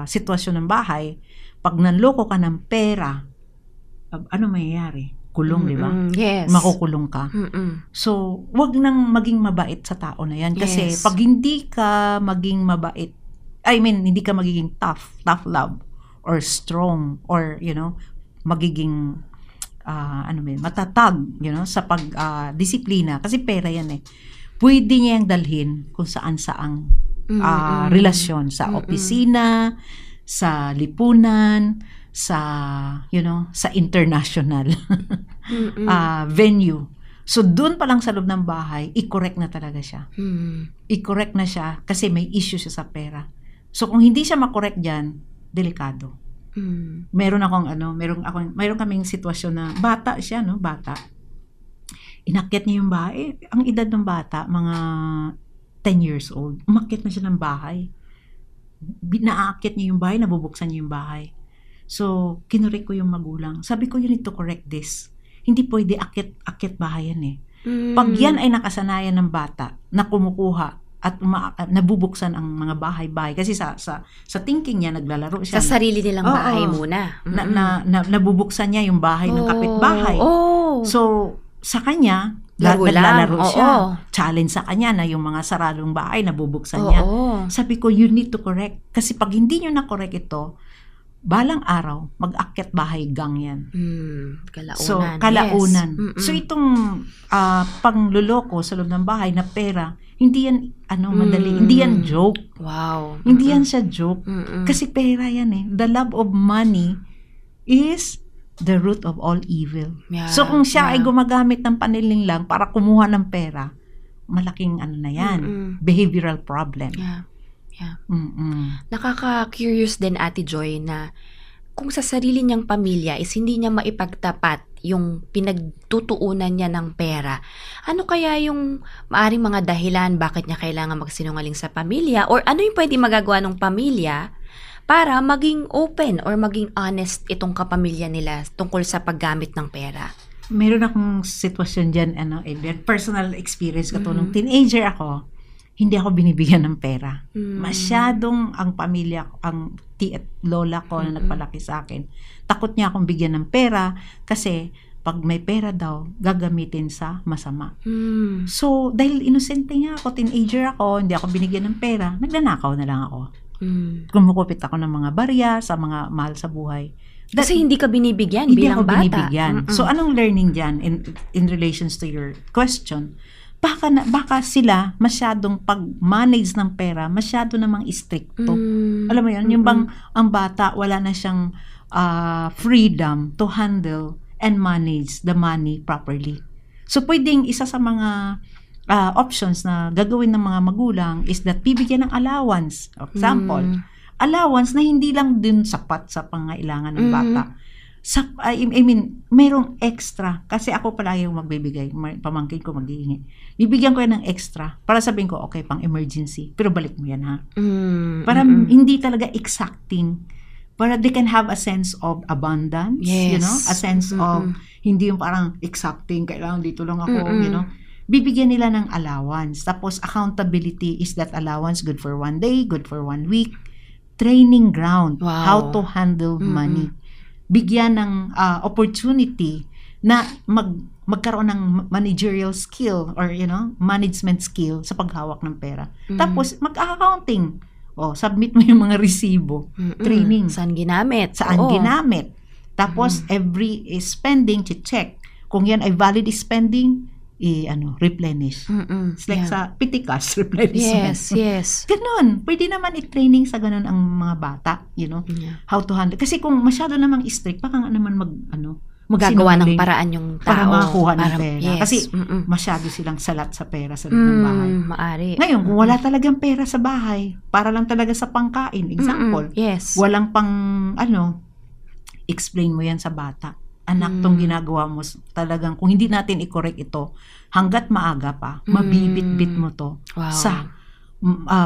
sitwasyon ng bahay, pag nanloko ka ng pera, ano mangyayari? Kulong, di ba? Yes. Makukulong ka. So, wag nang maging mabait sa tao na yan. Kasi Yes. pag hindi ka maging mabait, hindi ka magiging tough love, or strong, or, magiging, matatag, sa pag-disiplina. Kasi pera yan eh. Pwede niya yung dalhin kung saan-saang relasyon. Sa opisina, sa lipunan, sa international venue. So, doon pa lang sa loob ng bahay, i-correct na talaga siya. I-correct na siya kasi may issue siya sa pera. So, kung hindi siya makorek dyan, delikado. Meron kaming sitwasyon na bata siya, bata. Inakyat niya yung bahay. Ang edad ng bata, mga 10 years old. Umakyat na siya ng bahay. Naaakyat niya yung bahay, nabubuksan niya yung bahay. So, kinurek ko yung magulang. Sabi ko, you need to correct this. Hindi pwede akyat bahay yan eh. Pag yan ay nakasanayan ng bata na kumukuha at nabubuksan ang mga bahay-bahay. Kasi sa thinking niya, naglalaro siya. Sa sarili nilang bahay muna. Nabubuksan niya yung bahay ng kapitbahay. So, sa kanya, naglalaro siya. Challenge sa kanya na yung mga saradong bahay, nabubuksan niya. Sabi ko, you need to correct. Kasi pag hindi nyo na-correct ito, balang araw, mag-akyat bahay gang yan. Kalaunan. So, kalaunan. Yes. So, itong pangluloko sa loob ng bahay na pera, hindi yan, madali. Hindi yan joke. Wow. Hindi yan siya joke. Kasi pera yan eh. The love of money is the root of all evil. Yeah, so, kung siya ay gumagamit ng paniling lang para kumuha ng pera, malaking na yan. Behavioral problem. Yeah. Nakaka-curious din, Ate Joy, na kung sa sarili niyang pamilya is hindi niya maipagtapat yung pinagtutuunan niya ng pera, ano kaya yung maaring mga dahilan bakit niya kailangan magsinungaling sa pamilya, or ano yung pwede magagawa ng pamilya para maging open or maging honest itong kapamilya nila tungkol sa paggamit ng pera? Meron akong sitwasyon dyan, personal experience ko nung teenager ako, hindi ako binibigyan ng pera. Masyadong ang pamilya, ang at lola ko na nagpalaki sa akin, takot niya akong bigyan ng pera kasi pag may pera daw, gagamitin sa masama. So, dahil inosente nga ako, teenager ako, hindi ako binigyan ng pera, nagnanakaw na lang ako. Kumukupit ako ng mga barya sa mga mahal sa buhay. Kasi hindi ka binibigyan hindi bilang ako bata. Binibigyan. So, anong learning dyan in relations to your question? Baka sila masyadong pag-manage ng pera, masyado namang stricto. Alam mo yun, yung bang ang bata, wala na siyang freedom to handle and manage the money properly. So, pwedeng isa sa mga options na gagawin ng mga magulang is that bibigyan ng allowance. Example, allowance na hindi lang din sapat sa pangailangan ng bata. mayroong extra. Kasi ako pala yung magbibigay. Pamangkin ko maghihingi. Bibigyan ko yan ng extra. Para sabihin ko, okay, pang emergency. Pero balik mo yan, ha? Para hindi talaga exacting. Para they can have a sense of abundance. Yes. You know? A sense of, hindi yung parang exacting, kailangan dito lang ako, you know? Bibigyan nila ng allowance. Tapos, accountability is that allowance good for 1 day, good for 1 week. Training ground. Wow. How to handle money. Bigyan ng opportunity na magkaroon ng managerial skill or, you know, management skill sa paghawak ng pera. Tapos, mag-accounting. Submit mo yung mga resibo. Training. Saan ginamit? Saan ginamit. Tapos, every spending, check. Kung yan ay valid spending, replenish. It's like sa Pitikas, replenishment. Yes. Ganon. Pwede naman i-training sa ganon ang mga bata, you know, how to handle. Kasi kung masyado namang strict, baka nga naman Magagawa ng paraan yung tao. Para makakuha ng pera. Yes. Kasi masyado silang salat sa pera sa loob ng bahay. Maari. Ngayon, kung wala talagang pera sa bahay, para lang talaga sa pangkain, example, Yes. walang pang, explain mo yan sa bata. Anak, tong ginagawa mo, talagang, kung hindi natin i-correct ito, hanggat maaga pa, mabibit-bit mo to. Wow. Sa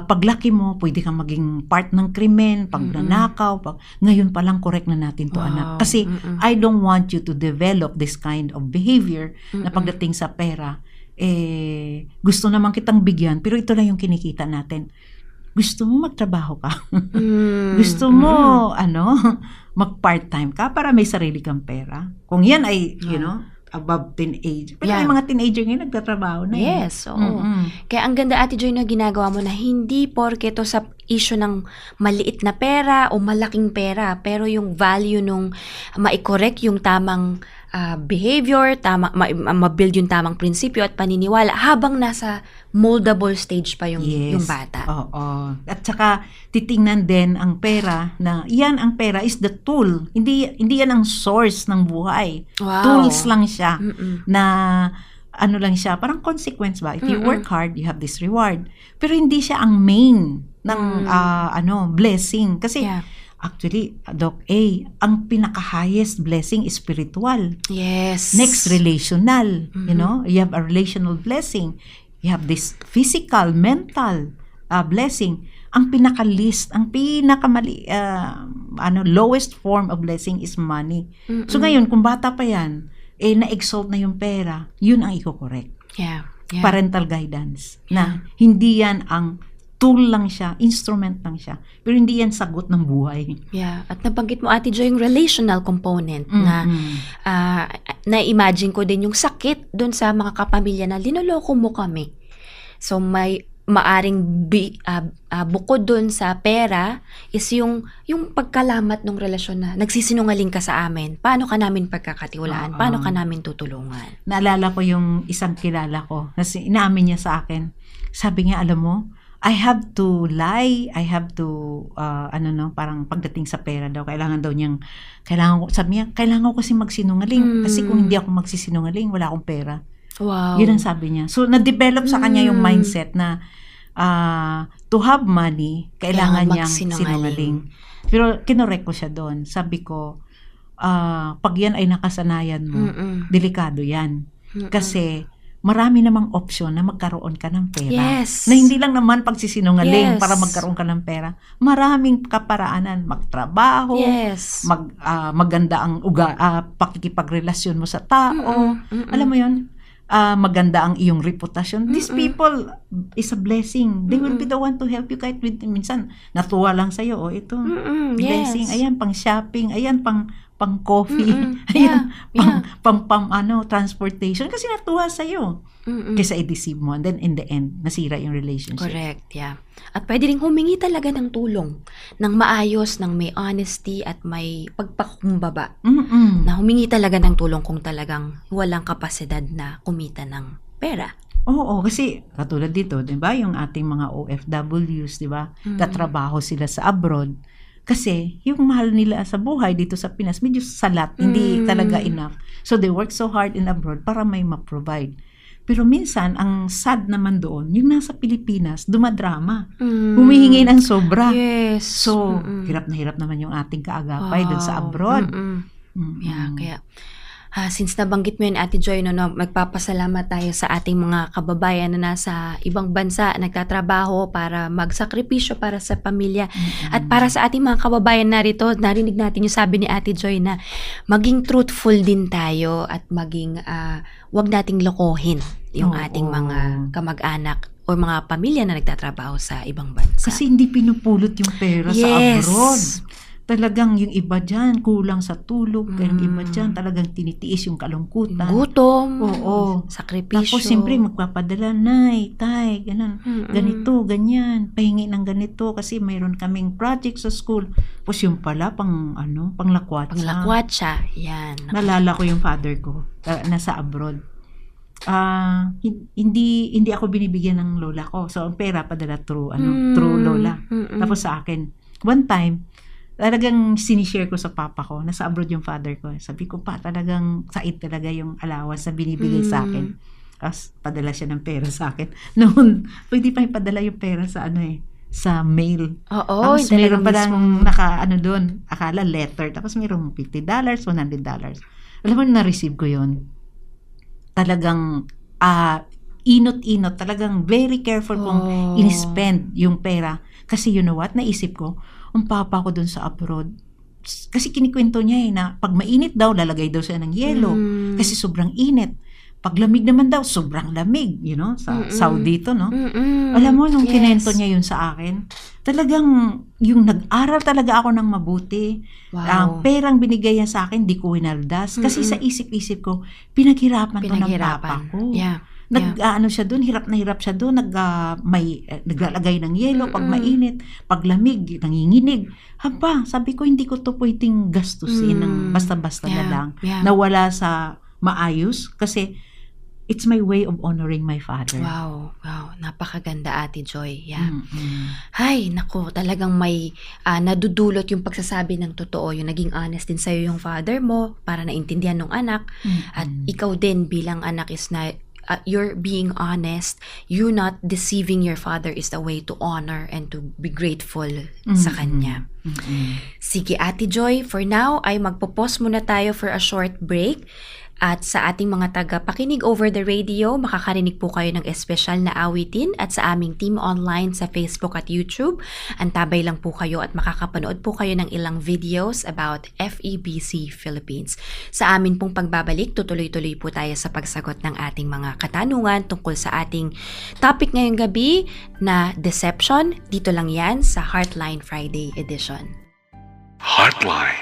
paglaki mo, pwede kang maging part ng krimen, pagnanakaw, ngayon pa lang correct na natin to, anak. Kasi, I don't want you to develop this kind of behavior na pagdating sa pera, gusto naman kitang bigyan, pero ito lang yung kinikita natin. Gusto mo magtrabaho ka? Gusto mo, mag-part-time ka para may sarili kang pera? Kung yan ay, you know, above teenage. Pero may mga teenager ngayon nagtatrabaho na. Yes, oo. Kaya ang ganda, Ate Joy, na ginagawa mo na hindi porke to sa issue ng maliit na pera o malaking pera, pero yung value nung ma-correct yung tamang behavior, ma-build yung tamang prinsipyo at paniniwala habang nasa moldable stage pa yung bata. Oo. At saka titingnan din ang pera na yan, ang pera is the tool. Hindi yan ang source ng buhay. Wow. Tools lang siya na lang siya, parang consequence ba? If you work hard, you have this reward. Pero hindi siya ang main ng blessing. Kasi actually, Doc A, ang pinaka-highest blessing is spiritual. Yes. Next, relational. You know, you have a relational blessing. You have this physical, mental blessing. Ang pinaka-least, ang lowest form of blessing is money. So ngayon, kung bata pa yan, na-exalt na yung pera, yun ang i-correct. Yeah. Parental guidance. Na hindi yan ang tool lang siya, instrument lang siya. Pero hindi yan sagot ng buhay. Yeah. At nabanggit mo, Ate Joy, yung relational component na na-imagine ko din yung sakit dun sa mga kapamilya na linoloko mo kami. So, may maaring bukod dun sa pera is yung pagkalamat ng relasyon na nagsisinungaling ka sa amin. Paano ka namin pagkakatiwalaan? Paano ka namin tutulungan? Naalala ko yung isang kilala ko. Kasi inaamin niya sa akin. Sabi niya, alam mo, I have to lie, I have to, parang pagdating sa pera daw, kailangan ko kasi magsinungaling. Kasi kung hindi ako magsisinungaling, wala akong pera. Wow. Yun ang sabi niya. So, na-develop sa kanya yung mindset na to have money, kailangan niyang sinungaling. Pero kinorek ko siya doon. Sabi ko, pag yan ay nakasanayan mo, delikado yan. Kasi, marami namang opsyon na magkaroon ka ng pera. Yes. Na hindi lang naman pagsisinungaling para magkaroon ka ng pera. Maraming kaparaanan. Magtrabaho, maganda ang pakikipagrelasyon mo sa tao. Alam mo yun? Maganda ang iyong reputasyon. These people is a blessing. They will be the one to help you kahit minsan natuwa lang sa'yo. Ito, blessing. Ayan, pang shopping. Ayan, pang coffee. Ayan, pang transportation. Kasi natuwa sa'yo. Kaysa i-deceive mo. And then, in the end, nasira yung relationship. Correct, yeah. At pwede rin humingi talaga ng tulong. Ng maayos, ng may honesty, at may pagpakumbaba. Na humingi talaga ng tulong kung talagang walang kapasidad na kumita ng pera. Oo, kasi katulad dito, 'di ba, yung ating mga OFWs, 'di ba? Tatrabaho sila sa abroad. Kasi yung mahal nila sa buhay dito sa Pinas, medyo salat, hindi talaga enough. So they work so hard in abroad para may ma-provide. Pero minsan, ang sad naman doon, yung nasa Pilipinas, dumadrama. Humihingi ng sobra. Yes. So, hirap na hirap naman yung ating kaagapay doon sa abroad. Yeah, kaya since nabanggit mo yun, Ate Joy, no, magpapasalamat tayo sa ating mga kababayan na nasa ibang bansa, nagtatrabaho para magsakripisyo para sa pamilya. At para sa ating mga kababayan narito, narinig natin yung sabi ni Ate Joy na maging truthful din tayo at maging wag nating lokohin yung ating mga kamag-anak o mga pamilya na nagtatrabaho sa ibang bansa. Kasi hindi pinupulot yung pera sa abroad. Talagang yung iba dyan, kulang sa tulog. Yung iba dyan, talagang tinitiis yung kalungkutan. Gutom. Oo. Sakripisyo. Tapos, siyempre, magpapadala, nay, tay, ganun. Ganito, ganyan. Pahingi ng ganito kasi mayroon kaming project sa school. Tapos yung pala, panglakwatsa. Panglakwatsa. Yan. Nalala ko yung father ko, nasa abroad. Hindi ako binibigyan ng lola ko. So, ang pera padala through lola. Tapos sa akin, one time, talagang sinishare ko sa papa ko. Nasa abroad yung father ko. Sabi ko pa, talagang sait talaga yung allowance na binibigay sa akin. Tapos, padala siya ng pera sa akin. Noon, pwede pa ipadala yung pera sa sa mail. Oo, tapos mayroon pa lang doon, akala letter. Tapos mayroong $50, $100. Alam mo, na-receive ko yun. Talagang, inot-inot. Talagang very careful kung in-spend yung pera. Kasi you know what, naisip ko, ang papa ko dun sa abroad, kasi kinikwento niya na pag mainit daw, lalagay daw siya ng yelo. Kasi sobrang init. Pag lamig naman daw, sobrang lamig, sa Saudi to, no? Alam mo, nung kinento niya yun sa akin, talagang, yung nag-aral talaga ako ng mabuti. Ang perang binigay niya sa akin, di ko winaldas. Kasi sa isip-isip ko, pinaghirapan to ng papa ko. Siya doon, hirap na hirap siya doon, naglalagay ng yelo pag mainit, pag lamig, nanginginig. Sabi ko, hindi ko to pwedeng gastusin ng basta-basta na lang, na wala sa maayos, kasi it's my way of honoring my father. Wow, napakaganda, Ate Joy. Ay, naku, talagang may nadudulot yung pagsasabi ng totoo, yung naging honest din sa'yo yung father mo, para naintindihan ng anak, at ikaw din bilang anak is na you're being honest, you not deceiving your father is the way to honor and to be grateful sa kanya. Sige, Ate Joy, for now ay magpo-pause muna tayo for a short break. At sa ating mga taga-pakinig over the radio, makakarinig po kayo ng espesyal na awitin, at sa aming team online sa Facebook at YouTube, antabay lang po kayo at makakapanood po kayo ng ilang videos about FEBC Philippines. Sa amin pong pagbabalik, tutuloy-tuloy po tayo sa pagsagot ng ating mga katanungan tungkol sa ating topic ngayong gabi na deception. Dito lang yan sa Heartline Friday edition. Heartline.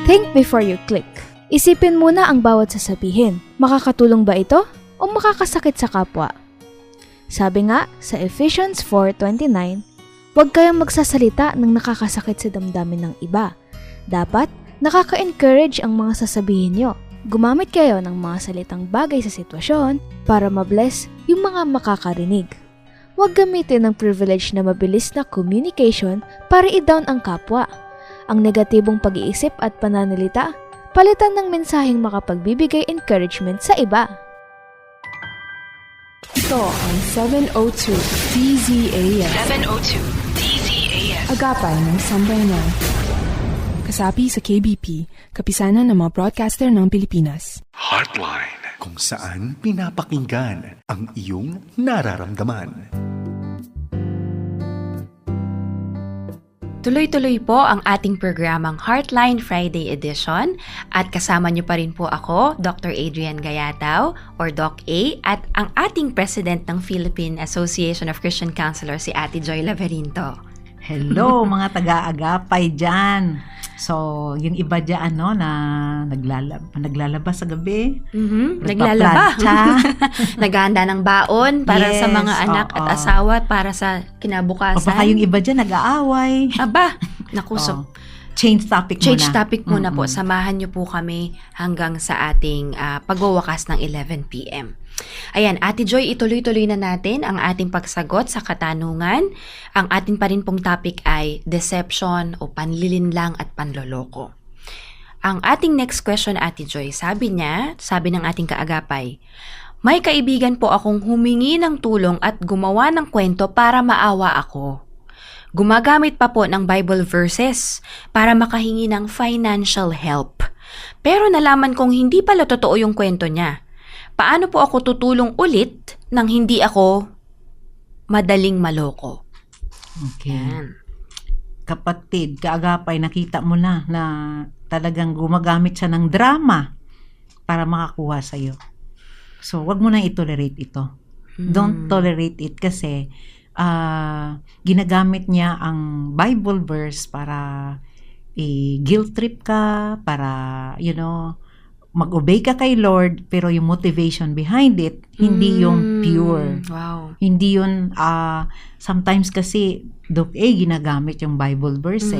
Think before you click. Isipin muna ang bawat sasabihin. Makakatulong ba ito o makakasakit sa kapwa? Sabi nga sa Ephesians 4:29, huwag kayong magsasalita ng nakakasakit sa damdamin ng iba. Dapat nakaka-encourage ang mga sasabihin nyo. Gumamit kayo ng mga salitang bagay sa sitwasyon para mabless yung mga makakarinig. Huwag gamitin ng privilege na mabilis na communication para i-down ang kapwa. Ang negatibong pag-iisip at pananalita, palitan ng mensaheng makapagbibigay encouragement sa iba. Ito ang 702 DZAS. 702 DZAS. Agapay ng Sambayanan. Kasapi sa KBP, kapisanan ng mga broadcaster ng Pilipinas. Heartline, kung saan pinapakinggan ang iyong nararamdaman. Tuloy-tuloy po ang ating programang Heartline Friday Edition, at kasama niyo pa rin po ako, Dr. Adrian Gayatao or Doc A, at ang ating President ng Philippine Association of Christian Counselors, si Ate Joy Laverinto. Hello mga taga-agapay dyan. So, yung iba dyan na naglalaba sa gabi. Naglalaba. Naghahanda ng baon para sa mga anak at asawa, para sa kinabukasan. O baka yung iba dyan nag-aaway. Aba, naku, Change topic muna po. Samahan niyo po kami hanggang sa ating pagwawakas ng 11 p.m. Ayan, Ate Joy, ituloy-tuloy na natin ang ating pagsagot sa katanungan. Ang ating pa rin pong topic ay deception o panlilinlang at panloloko. Ang ating next question, Ate Joy, sabi ng ating kaagapay, may kaibigan po akong humingi ng tulong at gumawa ng kwento para maawa ako. Gumagamit pa po ng Bible verses para makahingi ng financial help. Pero nalaman kong hindi pala totoo yung kwento niya. Paano po ako tutulong ulit nang hindi ako madaling maloko? Okay. Yan. Kapatid, kaagapay, nakita mo na talagang gumagamit siya ng drama para makakuha sa'yo. So, wag mo nang i-tolerate ito. Don't tolerate it kasi ginagamit niya ang Bible verse para guilt trip ka, para, mag-obey ka kay Lord, pero yung motivation behind it, hindi yung pure. Wow. Hindi yun, sometimes kasi, Doc A, ginagamit yung Bible verse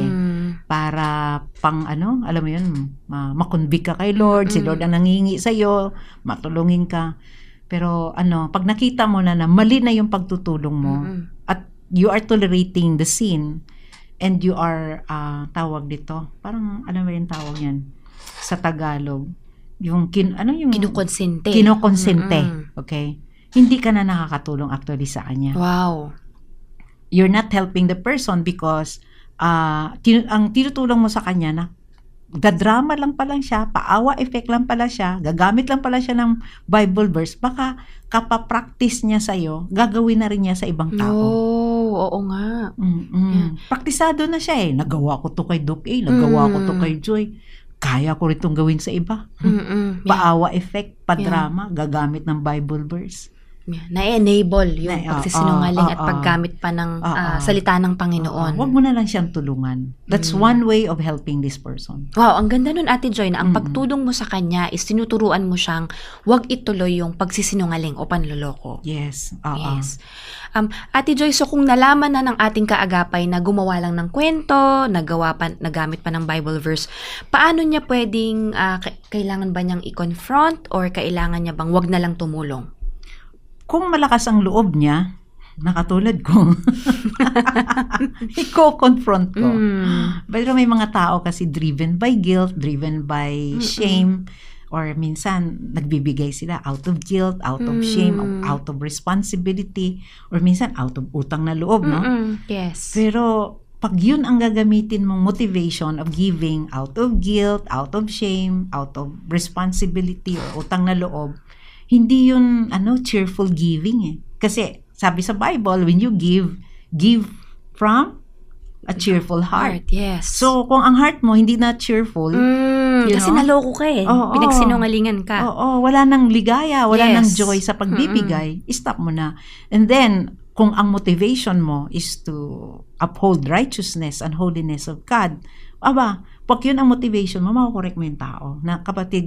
para pang alam mo yun, makonvict ka kay Lord, si Lord ang nangingi sa'yo, matulungin ka. Pero pag nakita mo na mali na yung pagtutulong mo, at you are tolerating the sin, and you are, tawag dito, parang, ano ba yung tawag yan? Sa Tagalog, yung Kinukonsente. Okay? Hindi ka na nakakatulong actually sa kanya. Wow. You're not helping the person because ang tinutulong mo sa kanya na gadrama lang pala siya, paawa effect lang pala siya, gagamit lang pala siya ng Bible verse, baka kapapractice niya sa'yo, gagawin na rin niya sa ibang tao. Oo nga. Yeah. Praktisado na siya Nagawa ko to kay Doc A, nagawa ko to kay Joy. Kaya ko rin itong gawin sa iba. Paawa effect, padrama, gagamit ng Bible verse. Na-enable yung pagsisinungaling at paggamit pa ng salita ng Panginoon. Huwag mo na lang siyang tulungan. That's one way of helping this person. Wow, ang ganda nun, Ate Joy, na ang pagtulong mo sa kanya is tinuturuan mo siyang huwag ituloy yung pagsisinungaling o panloloko. Yes. Yes. Ate Joy, so kung nalaman na ng ating kaagapay na gumawa lang ng kwento, nagamit pa ng Bible verse, paano niya pwedeng, kailangan ba niyang i-confront or kailangan niya bang wag na lang tumulong? Kung malakas ang loob niya, nakatulad ko, i-confront ko. Pero may mga tao kasi driven by guilt, driven by shame, or minsan nagbibigay sila out of guilt, out of shame, out of responsibility, or minsan out of utang na loob, no? Yes. Pero pag yun ang gagamitin mong motivation of giving out of guilt, out of shame, out of responsibility, or utang na loob, hindi yun cheerful giving Kasi sabi sa Bible, when you give from a cheerful heart. Yes. So kung ang heart mo hindi na cheerful, kasi naloko ka pinagsinungalingan ka. Wala nang ligaya, wala nang joy sa pagbibigay, stop mo na. And then kung ang motivation mo is to uphold righteousness and holiness of God, pag yun ang motivation mo, makukorek mo yung tao. Na kapatid,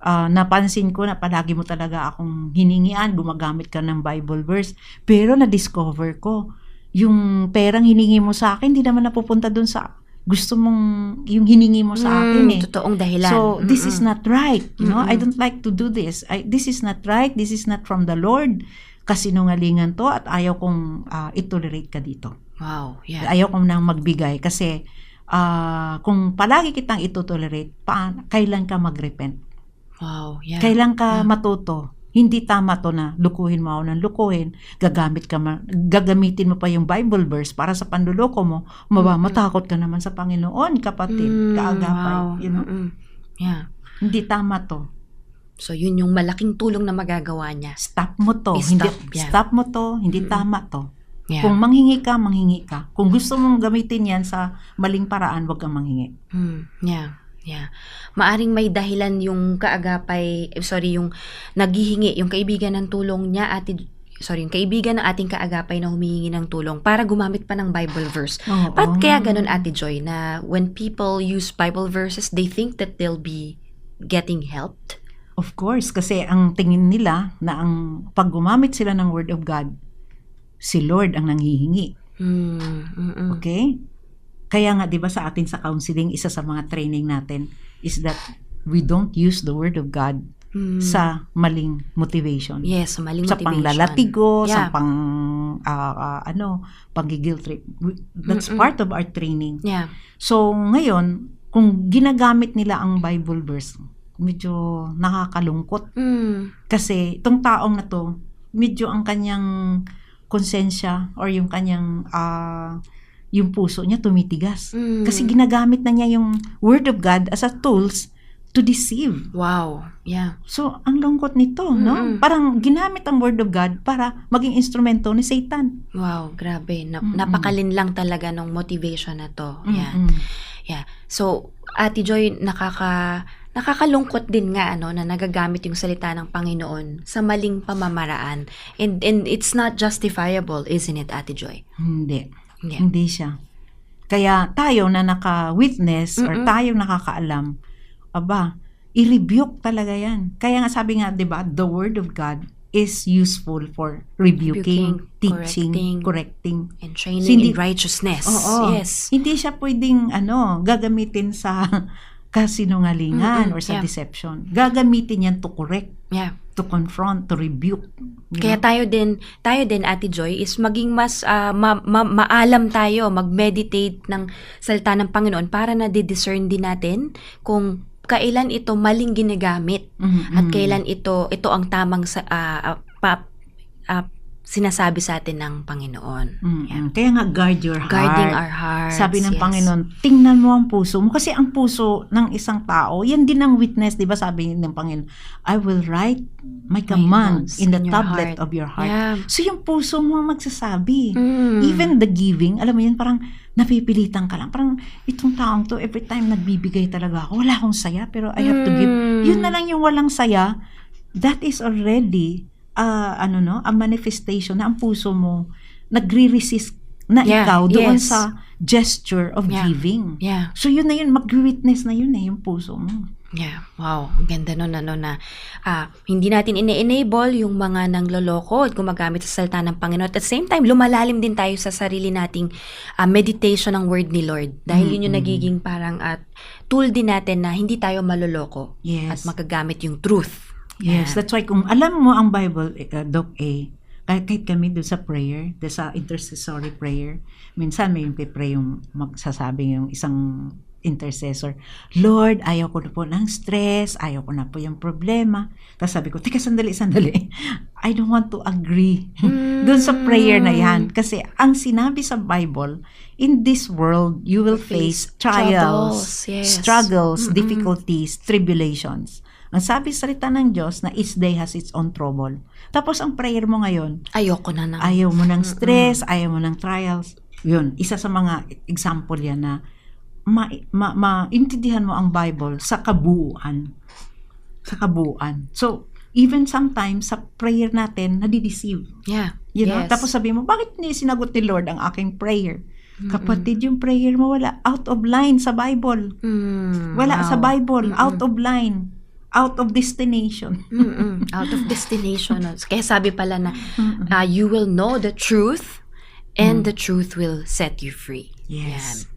napansin ko na palagi mo talaga akong hiningian, gumagamit ka ng Bible verse, pero na-discover ko, yung perang hiningi mo sa akin, hindi naman napupunta dun sa gusto mong, yung hiningi mo sa akin Totoong dahilan. So, this is not right. I don't like to do this. This is not right. This is not from the Lord. Kasinungalingan to at ayaw kong itolerate ka dito. Wow, yeah. Ayaw kong nang magbigay kasi kung palagi kitang itotolerate, kailan ka magrepent? Wow, yeah. Kailan ka matuto? Hindi tama to na lukuhin mo ako ng lukuhin. Gagamitin mo pa yung Bible verse para sa panluloko mo. Matakot ka naman sa Panginoon, kapatid. Kaagapay. Mm-mm. Yeah. Hindi tama to. So, yun yung malaking tulong na magagawa niya. Stop mo to. Stop mo to. Hindi tama to. Yeah. Kung manghingi ka, manghingi ka. Kung gusto mong gamitin yan sa maling paraan, wag kang manghingi. Yeah. Yeah. Maaring may dahilan yung yung naghihingi, yung kaibigan ng tulong niya, yung kaibigan ng ating kaagapay na humihingi ng tulong para gumamit pa ng Bible verse. Ba't kaya ganun, Ate Joy, na when people use Bible verses, they think that they'll be getting helped? Of course, kasi ang tingin nila na pag gumamit sila ng Word of God, si Lord ang nanghihingi. Okay? Kaya nga, di ba sa atin sa counseling, isa sa mga training natin is that we don't use the Word of God sa maling motivation. Yes, sa maling sa motivation. Sa panglalatigo, Yeah. sa pang-guilt trip. That's part of our training. Yeah. So, ngayon, kung ginagamit nila ang Bible verse, medyo nakakalungkot. Kasi itong taong na to, medyo ang kanyang konsensya or yung kanyang yung puso niya tumitigas. Kasi ginagamit na niya yung Word of God as a tools to deceive. Wow. Yeah. So, ang lungkot nito, no? Parang ginamit ang Word of God para maging instrumento ni Satan. Wow, grabe. Napakalinlang talaga ng motivation na to. Yeah. Yeah. So, Ate Joy, nakakalungkot din nga na nagagamit yung salita ng Panginoon sa maling pamamaraan. And it's not justifiable, isn't it, Ate Joy? Hindi. Yeah. Hindi siya. Kaya tayo na naka-witness or tayo nakakaalam, i-rebuke talaga yan. Kaya nga sabi nga, di ba, the Word of God is useful for rebuking, teaching, correcting. And training in righteousness. Oo. Yes. Hindi siya pwedeng gagamitin sa kasinungalingan or sa deception. Gagamitin yan to correct, to confront, to rebuke. Kaya tayo din Ate Joy is maging mas maalam tayo, mag-meditate ng salita ng Panginoon para na discern din natin kung kailan ito maling ginagamit at kailan ito ang tamang sinasabi sa atin ng Panginoon. Yeah. Kaya nga, guard your heart. Guarding our hearts. Sabi ng Panginoon, tingnan mo ang puso mo. Kasi ang puso ng isang tao, yan din ang witness, di ba sabi ng Panginoon, I will write my commands in the tablet of your heart. Yeah. So yung puso mo ang magsasabi. Even the giving, alam mo yan, parang napipilitan ka lang. Parang itong taong to, every time nagbibigay talaga ako, wala akong saya, pero I have to give. Yun na lang yung walang saya, that is already a manifestation na ang puso mo nagre-resist na ikaw doon sa gesture of giving. Yeah. So yun na yun, mag-witness na yun yung puso mo. Yeah. Wow. Ang ganda nun na hindi natin ine-enable yung mga nangloloko at gumagamit sa salita ng Panginoon. At the same time, lumalalim din tayo sa sarili nating meditation ng word ni Lord. Dahil yun yung nagiging parang tool din natin na hindi tayo maloloko at magagamit yung truth. Yes, that's why kung alam mo ang Bible, Doc A, kahit kami doon sa prayer, doon sa intercessory prayer, minsan may pray yung magsasabi yung isang intercessor, Lord, ayaw ko na po ng stress, ayaw ko na po yung problema. Tapos sabi ko, teka, sandali. I don't want to agree doon sa prayer na yan. Kasi ang sinabi sa Bible, in this world, you will face trials, struggles, difficulties, tribulations. Ang sabi sa salita ng Diyos na each day has its own trouble. Tapos ang prayer mo ngayon, ayaw mo ng stress, ayaw mo ng trials. Yun, isa sa mga example yan na maintindihan mo ang Bible sa kabuuan. So, even sometimes sa prayer natin, nadideceive. Yeah. You know? Tapos sabi mo, bakit hindi sinagot ni Lord ang aking prayer? Kapatid, yung prayer mo wala. Out of line sa Bible. Wala sa Bible. Out of line. Out of destination. Out of destination. Kaya sabi pala na you will know the truth and the truth will set you free. Yes.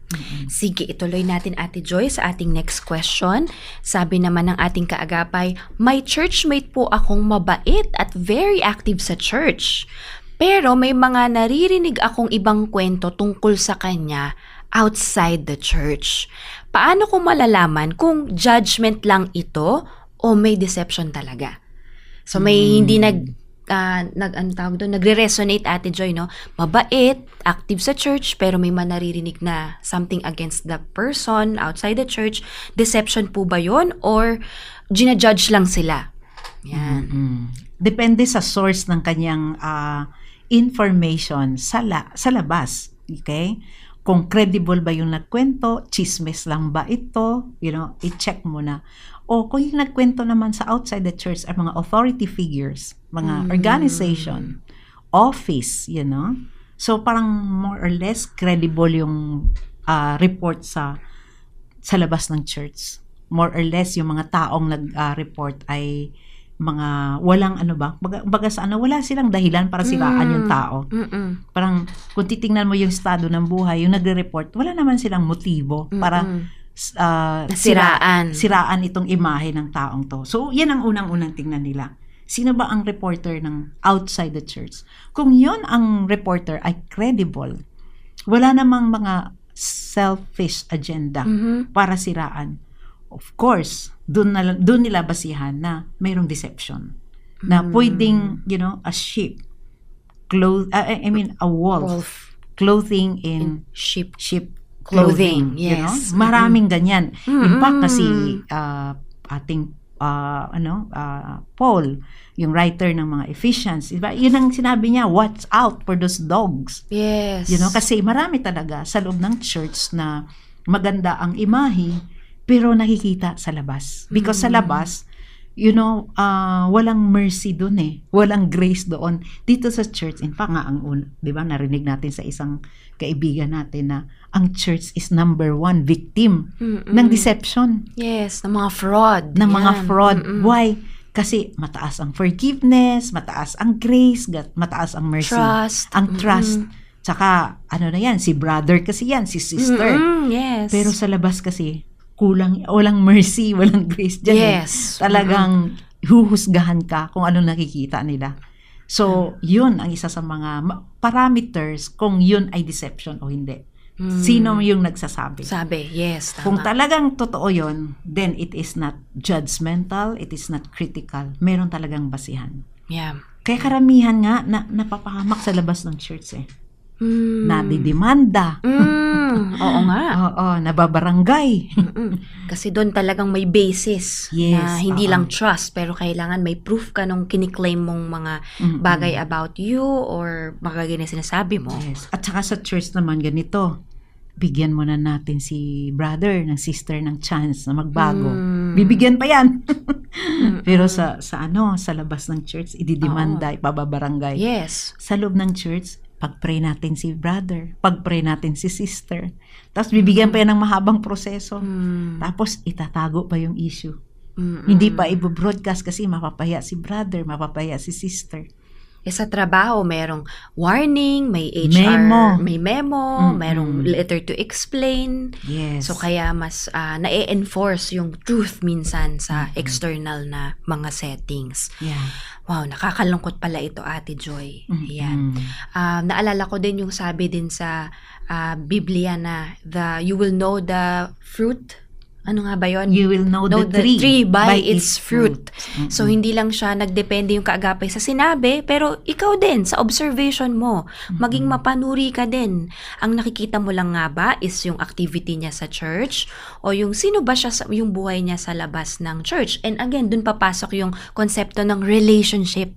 Sige, ituloy natin Ate Joy sa ating next question. Sabi naman ng ating kaagapay, may churchmate po akong mabait at very active sa church. Pero may mga naririnig akong ibang kwento tungkol sa kanya outside the church. Paano ko malalaman kung judgment lang ito o may deception talaga? So may hindi nagre-resonate Ate Joy, no? Mabait, active sa church, pero may manaririnig na something against the person outside the church. Deception po ba yun? Or ginajudge lang sila? Yan. Depende sa source ng kanyang information sa labas. Okay? Kung credible ba yung nagkwento, chismes lang ba ito, i-check mo na. O kung yung nagkwento naman sa outside the church ay mga authority figures, mga organization, office, So parang more or less credible yung report sa labas ng church. More or less yung mga taong nag-report ay mga walang baga sa wala silang dahilan para siraan yung tao. Parang kung titingnan mo yung estado ng buhay, yung nagre-report, wala naman silang motibo para siraan itong imahe ng taong to. So, yan ang unang-unang tingnan nila. Sino ba ang reporter ng outside the church? Kung yon ang reporter ay credible, wala namang mga selfish agenda para siraan. Of course, doon nila basihan na mayroong deception. Na pwedeng, a sheep a wolf clothing in sheep sheep clothing. you know? Yes. Maraming ganyan. In fact, kasi ating Paul, yung writer ng mga Ephesians, diba? Yun ang sinabi niya, watch out for those dogs. Yes. You know, kasi marami talaga sa loob ng church na maganda ang imahe, pero nakikita sa labas. Because sa labas, you know, walang mercy doon eh. Walang grace doon. Dito sa church, in fact nga, di ba, narinig natin sa isang kaibigan natin na ang church is number 1 victim ng deception. Yes, ng mga fraud. Ng mga Yan. fraud. Why? Kasi mataas ang forgiveness, mataas ang grace, mataas ang mercy. Trust. Ang trust. Tsaka, ano na yan, si brother kasi yan, si sister. Yes. Pero sa labas kasi, walang mercy, walang grace dyan. Yes. Talagang huhusgahan ka kung ano nakikita nila. So, yun ang isa sa mga parameters kung yun ay deception o hindi. Sino yung nagsasabi? Sabi, yes, tama. Kung talagang totoo yun, then it is not judgmental, it is not critical. Meron talagang basihan. Yeah. Kaya karamihan nga na napapahamak sa labas ng church eh. Nadidimanda. Oo nga. Oo, nababarangay. Kasi doon talagang may basis Yes, na hindi oo. lang trust, pero kailangan may proof ka nung kiniklaim mong mga bagay about you or mga ganyan sinasabi mo. Yes. At saka sa church naman ganito, bigyan mo na natin si brother, ng sister ng chance na magbago. Bibigyan pa yan. Pero sa labas ng church, ididimanda, ipababarangay. Yes. Sa loob ng church, pag-pray natin si brother, pag-pray natin si sister. Tapos bibigyan pa yan ng mahabang proseso. Tapos itatago pa yung issue. Hindi pa i-broadcast kasi mapapahiya si brother, mapapahiya si sister. Sa trabaho, merong warning, may HR, may memo, merong letter to explain. Yes. So, kaya mas na-enforce yung truth minsan sa external na mga settings. Yeah. Wow, nakakalungkot pala ito, Ate Joy. Yan. Naalala ko din yung sabi din sa Biblia na you will know the fruit. Ano nga ba yun? You will know the tree by its fruit. So, hindi lang siya nagdepende yung kaagapay sa sinabi, pero ikaw din, sa observation mo, maging mapanuri ka din. Ang nakikita mo lang nga ba is yung activity niya sa church o yung sino ba siya, yung buhay niya sa labas ng church. And again, dun papasok yung konsepto ng relationship.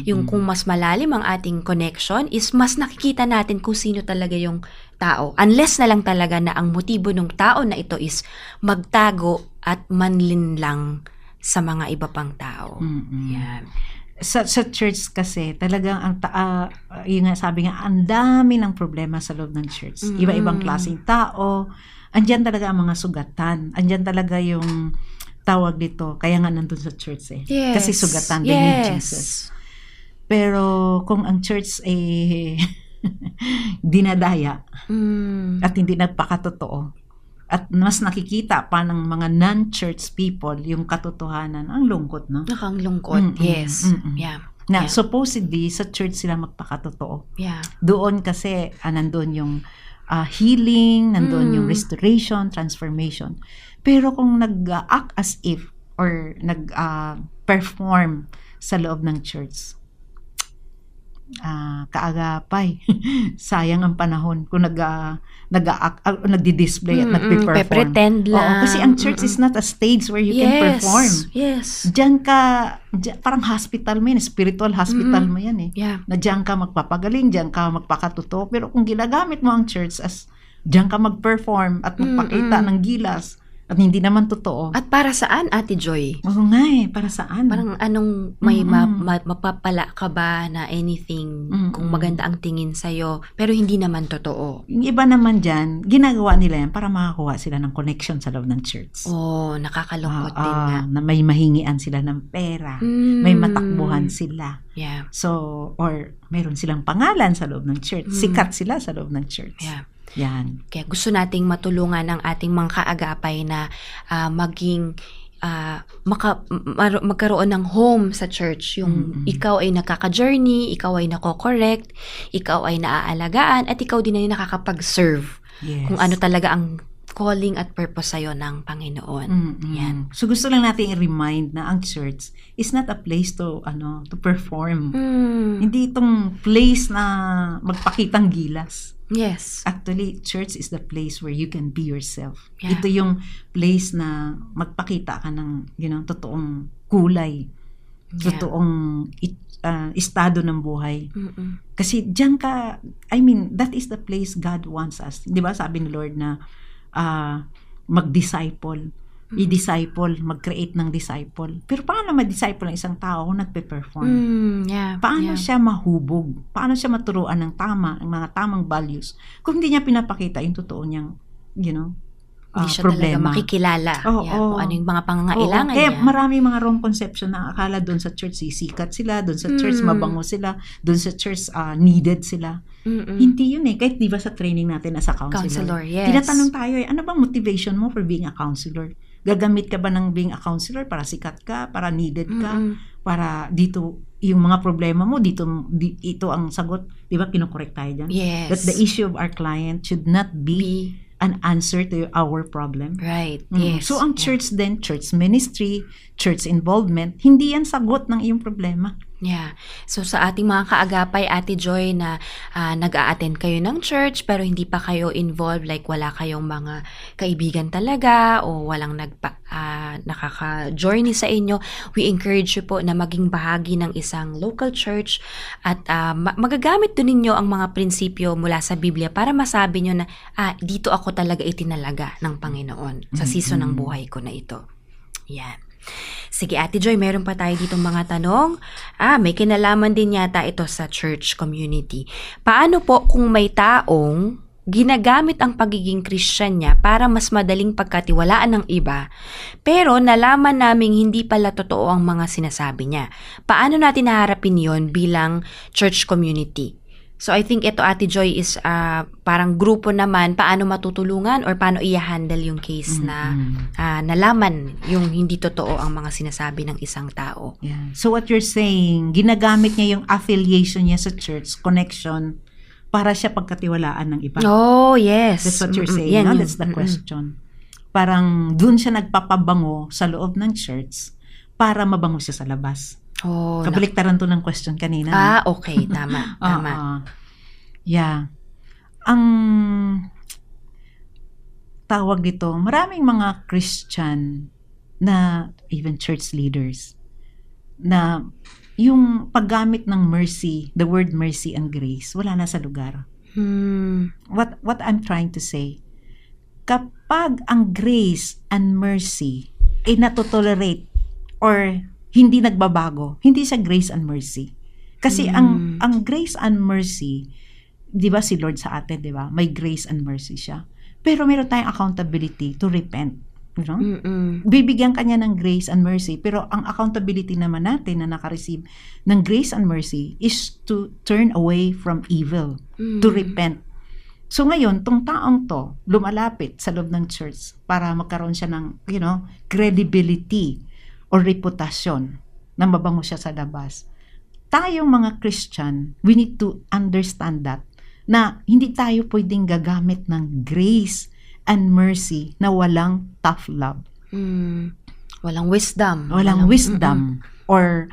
Yung kung mas malalim ang ating connection is mas nakikita natin kung sino talaga yung tao. Unless na lang talaga na ang motibo ng tao na ito is magtago at manlinlang sa mga iba pang tao. Yan. Sa church kasi, talagang yung sabi nga, ang dami ng problema sa loob ng church. Iba-ibang klaseng tao. Andyan talaga ang mga sugatan. Andyan talaga yung tawag dito. Kaya nga nandun sa church eh. Yes. Kasi sugatan din ni Jesus. Pero kung ang church dinadaya at hindi nagpakatotoo at mas nakikita pa ng mga non-church people yung katotohanan, ang lungkot, no? Nakanglungkot, yes. Yeah. Na supposedly sa church sila magpakatotoo. Yeah. Doon kasi nandun yung healing, nandun yung restoration, transformation. Pero kung nag-act as if or nag-perform sa loob ng church, kaagapay. Sayang ang panahon kung nagdi-display at nagpe-perform. Pretend lang. Oo, kasi ang church is not a stage where you can perform. Yes. Diyan parang hospital mo yan, spiritual hospital mo yan eh. Yeah. Na diyan ka magpapagaling, diyan ka magpakatotoo. Pero kung ginagamit mo ang church as diyan ka mag-perform at magpakita ng gilas, at hindi naman totoo. At para saan, Ate Joy? Oo nga eh, para saan? Parang anong may mapapala ka ba na anything kung maganda ang tingin sa'yo, pero hindi naman totoo? Yung iba naman dyan, ginagawa nila yan para makakuha sila ng connection sa loob ng church. Oh, nakakalungkot din nga. Na may mahingian sila ng pera, may matakbuhan sila. Yeah. So, or mayroon silang pangalan sa loob ng church. Sikat sila sa loob ng church. Yeah. Yan. Kaya gusto nating matulungan ng ating mga kaagapay na maging magkaroon ng home sa church. Yung ikaw ay nakaka-journey, ikaw ay nako-correct, ikaw ay naaalagaan, at ikaw din ay nakakapag-serve. Yes. Kung ano talaga ang calling at purpose sa'yo ng Panginoon. Yan. So gusto lang natin i-remind na ang church is not a place to perform. Hindi itong place na magpakitang gilas. Yes. Actually, church is the place where you can be yourself. Yeah. Ito yung place na magpakita ka ng, totoong kulay, totoong estado ng buhay. Kasi diyan ka, that is the place God wants us. 'Di ba? Sabi ni Lord na mag-disciple, i-disciple, mag-create ng disciple. Pero paano ma-disciple ang isang tao kung nagpe-perform? Paano siya mahubog? Paano siya maturuan ng tama, ang mga tamang values kung hindi niya pinapakita yung totoo niyang, hindi siya talaga makikilala. Kung ano yung mga pangangailangan Kaya niya. maraming mga wrong conception na akala doon sa church sisikat sila, doon sa church mabango sila, doon sa church needed sila. Hindi yun Kahit di ba sa training natin as a counselor. Yes. Tinatanong tayo ano bang motivation mo for being a counselor? Gagamit ka ba ng being a counselor para sikat ka, para needed ka, para dito yung mga problema mo dito ito ang sagot, di ba? Kinokorek tayo dyan. Yes. That the issue of our client should not be an answer to our problem. Right. Yes. So ang church then, church ministry, church involvement, hindi yan sagot ng iyong problema. Yeah. So sa ating mga kaagapay, Ate Joy, na nag-a-attend kayo ng church pero hindi pa kayo involved, like wala kayong mga kaibigan talaga o walang nakaka-journey sa inyo, we encourage you po na maging bahagi ng isang local church at magagamit doon ninyo ang mga prinsipyo mula sa Biblia para masabi nyo na dito ako talaga itinalaga ng Panginoon sa season ng buhay ko na ito. Yan. Sige, Ate Joy, meron pa tayo ditong mga tanong. May kinalaman din yata ito sa church community. Paano po kung may taong ginagamit ang pagiging Christian niya para mas madaling pagkatiwalaan ng iba, pero nalaman naming hindi pala totoo ang mga sinasabi niya? Paano natin naharapin yon bilang church community? So I think ito, Ate Joy, is parang grupo naman, paano matutulungan or paano i-handle yung case na nalaman yung hindi totoo ang mga sinasabi ng isang tao. Yeah. So what you're saying, ginagamit niya yung affiliation niya sa church, connection, para siya pagkatiwalaan ng iba. Oh, yes. That's what you're saying, no? That's the question. Parang dun siya nagpapabango sa loob ng church para mabango siya sa labas. Oh, kabaliktaran to ng question kanina. Okay. Tama. Tama. Yeah. Ang tawag dito, maraming mga Christian na even church leaders na yung paggamit ng mercy, the word mercy and grace, wala na sa lugar. What I'm trying to say, kapag ang grace and mercy ay natotolerate or hindi nagbabago, hindi siya grace and mercy. Kasi ang grace and mercy, 'di ba si Lord sa atin, 'di ba? May grace and mercy siya. Pero meron tayong accountability to repent, you know? Bibigyan kanya ng grace and mercy, pero ang accountability naman natin na naka-receive ng grace and mercy is to turn away from evil, to repent. So ngayon, tong taong to lumalapit sa loob ng church para magkaroon siya ng, credibility or reputasyon na mabango siya sa labas. Tayong mga Christian, we need to understand that na hindi tayo pwedeng gagamit ng grace and mercy na walang tough love. Walang wisdom. Walang wisdom or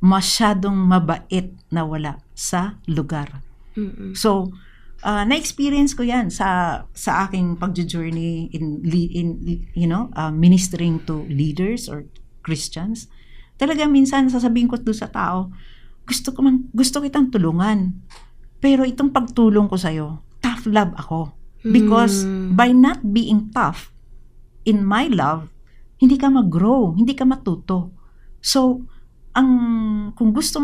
masyadong mabait na wala sa lugar. So, na-experience ko yan sa aking pag-journey in ministering to leaders or Christians. Talaga minsan sasabihin ko doon sa tao, gusto kitang tulungan. Pero itong pagtulong ko sa'yo, tough love ako. Because by not being tough in my love, hindi ka mag-grow, hindi ka matuto. So, kung gusto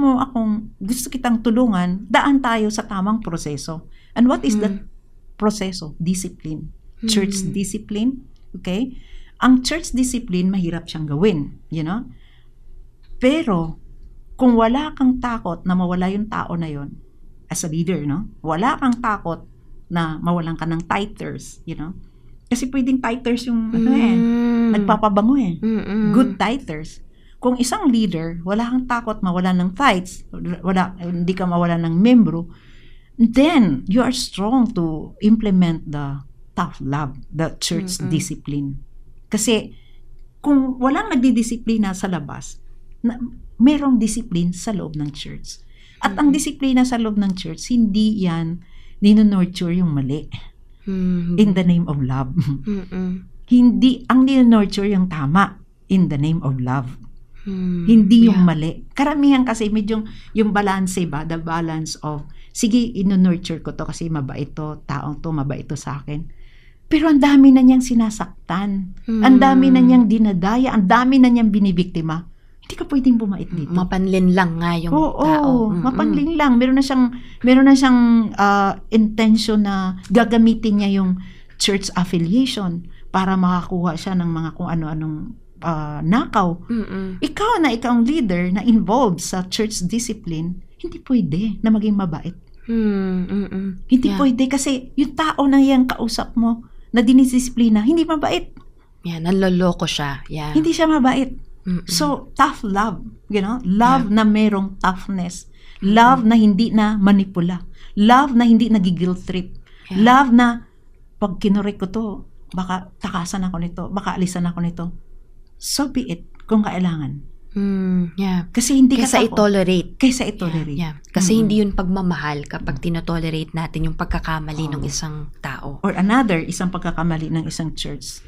kitang tulungan, daan tayo sa tamang proseso. And what is that proseso? Discipline. Church discipline. Okay? Ang church discipline, mahirap siyang gawin. Pero, kung wala kang takot na mawala yung tao na yon as a leader, wala kang takot na mawalan ka ng tithers, kasi pwedeng tithers yung nagpapabango good tithers. Kung isang leader, wala kang takot mawalan ng tithes, hindi ka mawalan ng membro, then you are strong to implement the tough love, the church discipline. Kasi kung walang nagdidisiplina sa labas, merong discipline sa loob ng church. At ang disiplina sa loob ng church, hindi yan nurture yung mali. In the name of love. Hindi, ang nurture yung tama in the name of love. Hindi yung mali. Karamihan kasi medyo yung balance ba, the balance of, sige, ino-nurture ko to kasi mabait to, taong to, mabait to sa akin. Pero ang dami na niyang sinasaktan. Ang dami na niyang dinadaya. Ang dami na niyang binibiktima. Hindi ka pwedeng bumait dito. Mapanlin lang nga yung tao. Mapanlin lang. Meron na siyang intention na gagamitin niya yung church affiliation para makakuha siya ng mga kung ano-anong nakaw. Ikaw ang leader na involved sa church discipline, hindi pwede na maging mabait. Hindi pwede kasi yung tao na yan kausap mo na dinidisiplina, hindi mabait. Nanloloko siya. Hindi siya mabait. So, tough love. Love na merong toughness. Love na hindi na manipula. Love na hindi nag-guilt trip. Love na pag kinurek ko to, baka takasan ako nito, baka alisan ako nito. So be it, kung kailangan. Kasi hindi kaysa i-tolerate. Kasi hindi yun pagmamahal kapag tinotolerate natin yung pagkakamali ng isang tao. Or isang pagkakamali ng isang church.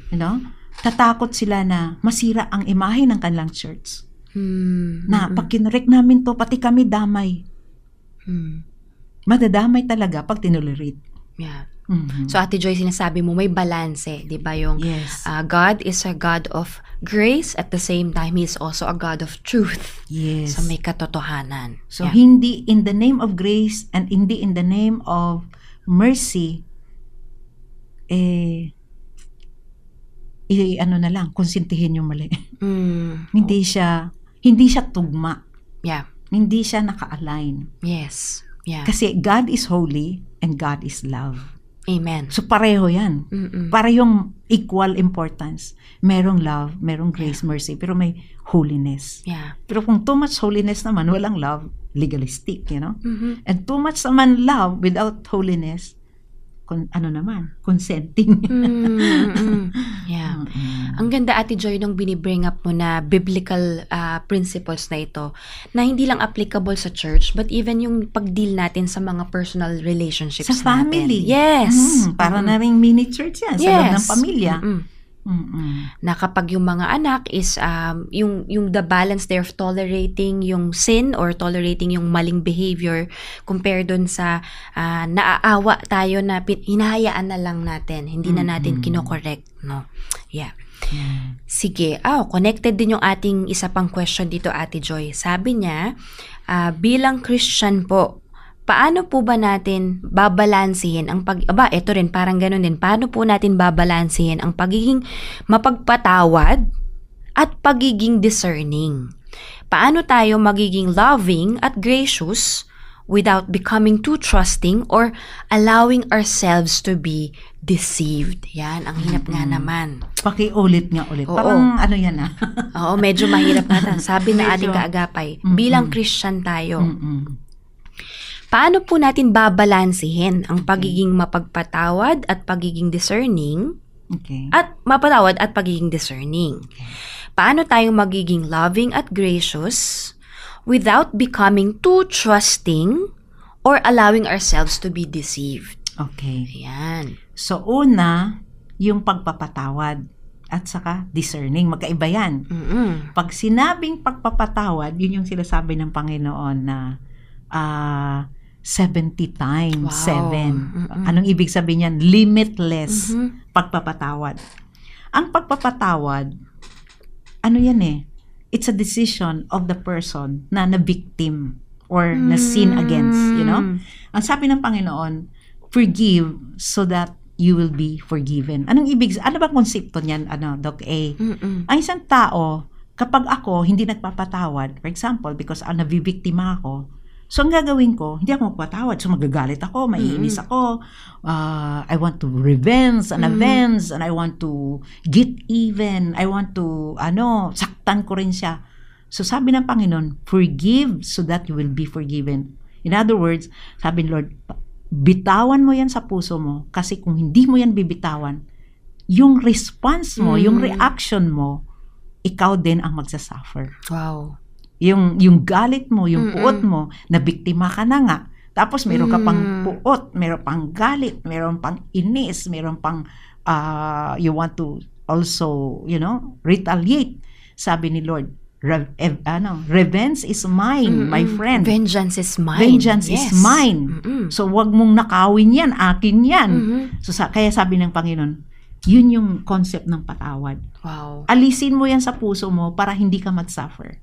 Tatakot sila na masira ang imahe ng kanilang church. Na pag kinurek namin to, pati kami damay. Madadamay talaga pag tinolerate. So Ate Joy, sinasabi mo may balanse, 'di ba? Yung God is a God of grace, at the same time He is also a God of truth. Yes. So may katotohanan. So hindi in the name of grace and hindi in the name of mercy konsintihin yung mali. Hindi siya tugma. Hindi siya naka-align. Yes. Kasi God is holy and God is love. Amen. So pareho yan. Parehong equal importance. Merong love, merong grace, mercy, pero may holiness. Pero kung too much holiness naman, walang love, legalistic, And too much naman love without holiness, consenting. Ang ganda, Ate Joy, nung binibring up mo na biblical principles na ito, na hindi lang applicable sa church, but even yung pag-deal natin sa mga personal relationships sa family. Natin. Yes. Para na ring mini church yan, sa loob ng pamilya. Na kapag yung mga anak is yung the balance there of tolerating yung sin or tolerating yung maling behavior compared dun sa naaawa tayo na hinahayaan na lang natin, hindi na natin kinokorrect, no? Sige, connected din yung ating isa pang question dito, Ate Joy. Sabi niya, bilang Christian po, paano po ba natin babalansihin ang ito rin, parang ganun din. Paano po natin babalansihin ang pagiging mapagpatawad at pagiging discerning? Paano tayo magiging loving at gracious without becoming too trusting or allowing ourselves to be deceived? Yan, ang hinap nga naman. Pakiulit nga ulit. Oo. Parang yan Oo, medyo mahirap natin. Sabi na ating kaagapay, bilang Christian tayo. Paano po natin babalansihin ang pagiging mapagpatawad at pagiging discerning? At mapatawad at pagiging discerning. Paano tayo magiging loving at gracious without becoming too trusting or allowing ourselves to be deceived? Ayan. So una, yung pagpapatawad at saka discerning, magkaiba yan. Pag sinabing pagpapatawad, yun yung sinasabi ng Panginoon na 70 times 7. Anong ibig sabihin yan? Limitless pagpapatawad. Ang pagpapatawad, it's a decision of the person na na-victim or na-sin against, Ang sabi ng Panginoon, forgive so that you will be forgiven. Ano ba konsepto niyan, Doc A? Ang isang tao, kapag ako hindi nagpapatawad, for example, because nabibiktima ako, so ang gagawin ko, hindi ako magpatawad. So magagalit ako, maiinis ako, I want to revenge and avenge, and I want to get even, I want to, saktan ko rin siya. So sabi ng Panginoon, forgive so that you will be forgiven. In other words, sabi ng Lord, bitawan mo yan sa puso mo, kasi kung hindi mo yan bibitawan, yung response mo, yung reaction mo, ikaw din ang magsasuffer. Wow. Yung galit mo, yung puot mo, na biktima ka na nga. Tapos meron ka pang puot, meron pang galit, meron pang inis, meron pang you want to also, retaliate. Sabi ni Lord, revenge is mine, my friend. Vengeance is mine. Vengeance is mine. So wag mong nakawin yan, akin yan. So kaya sabi ng Panginoon, yun yung concept ng patawad. Wow. Alisin mo yan sa puso mo para hindi ka mag-suffer.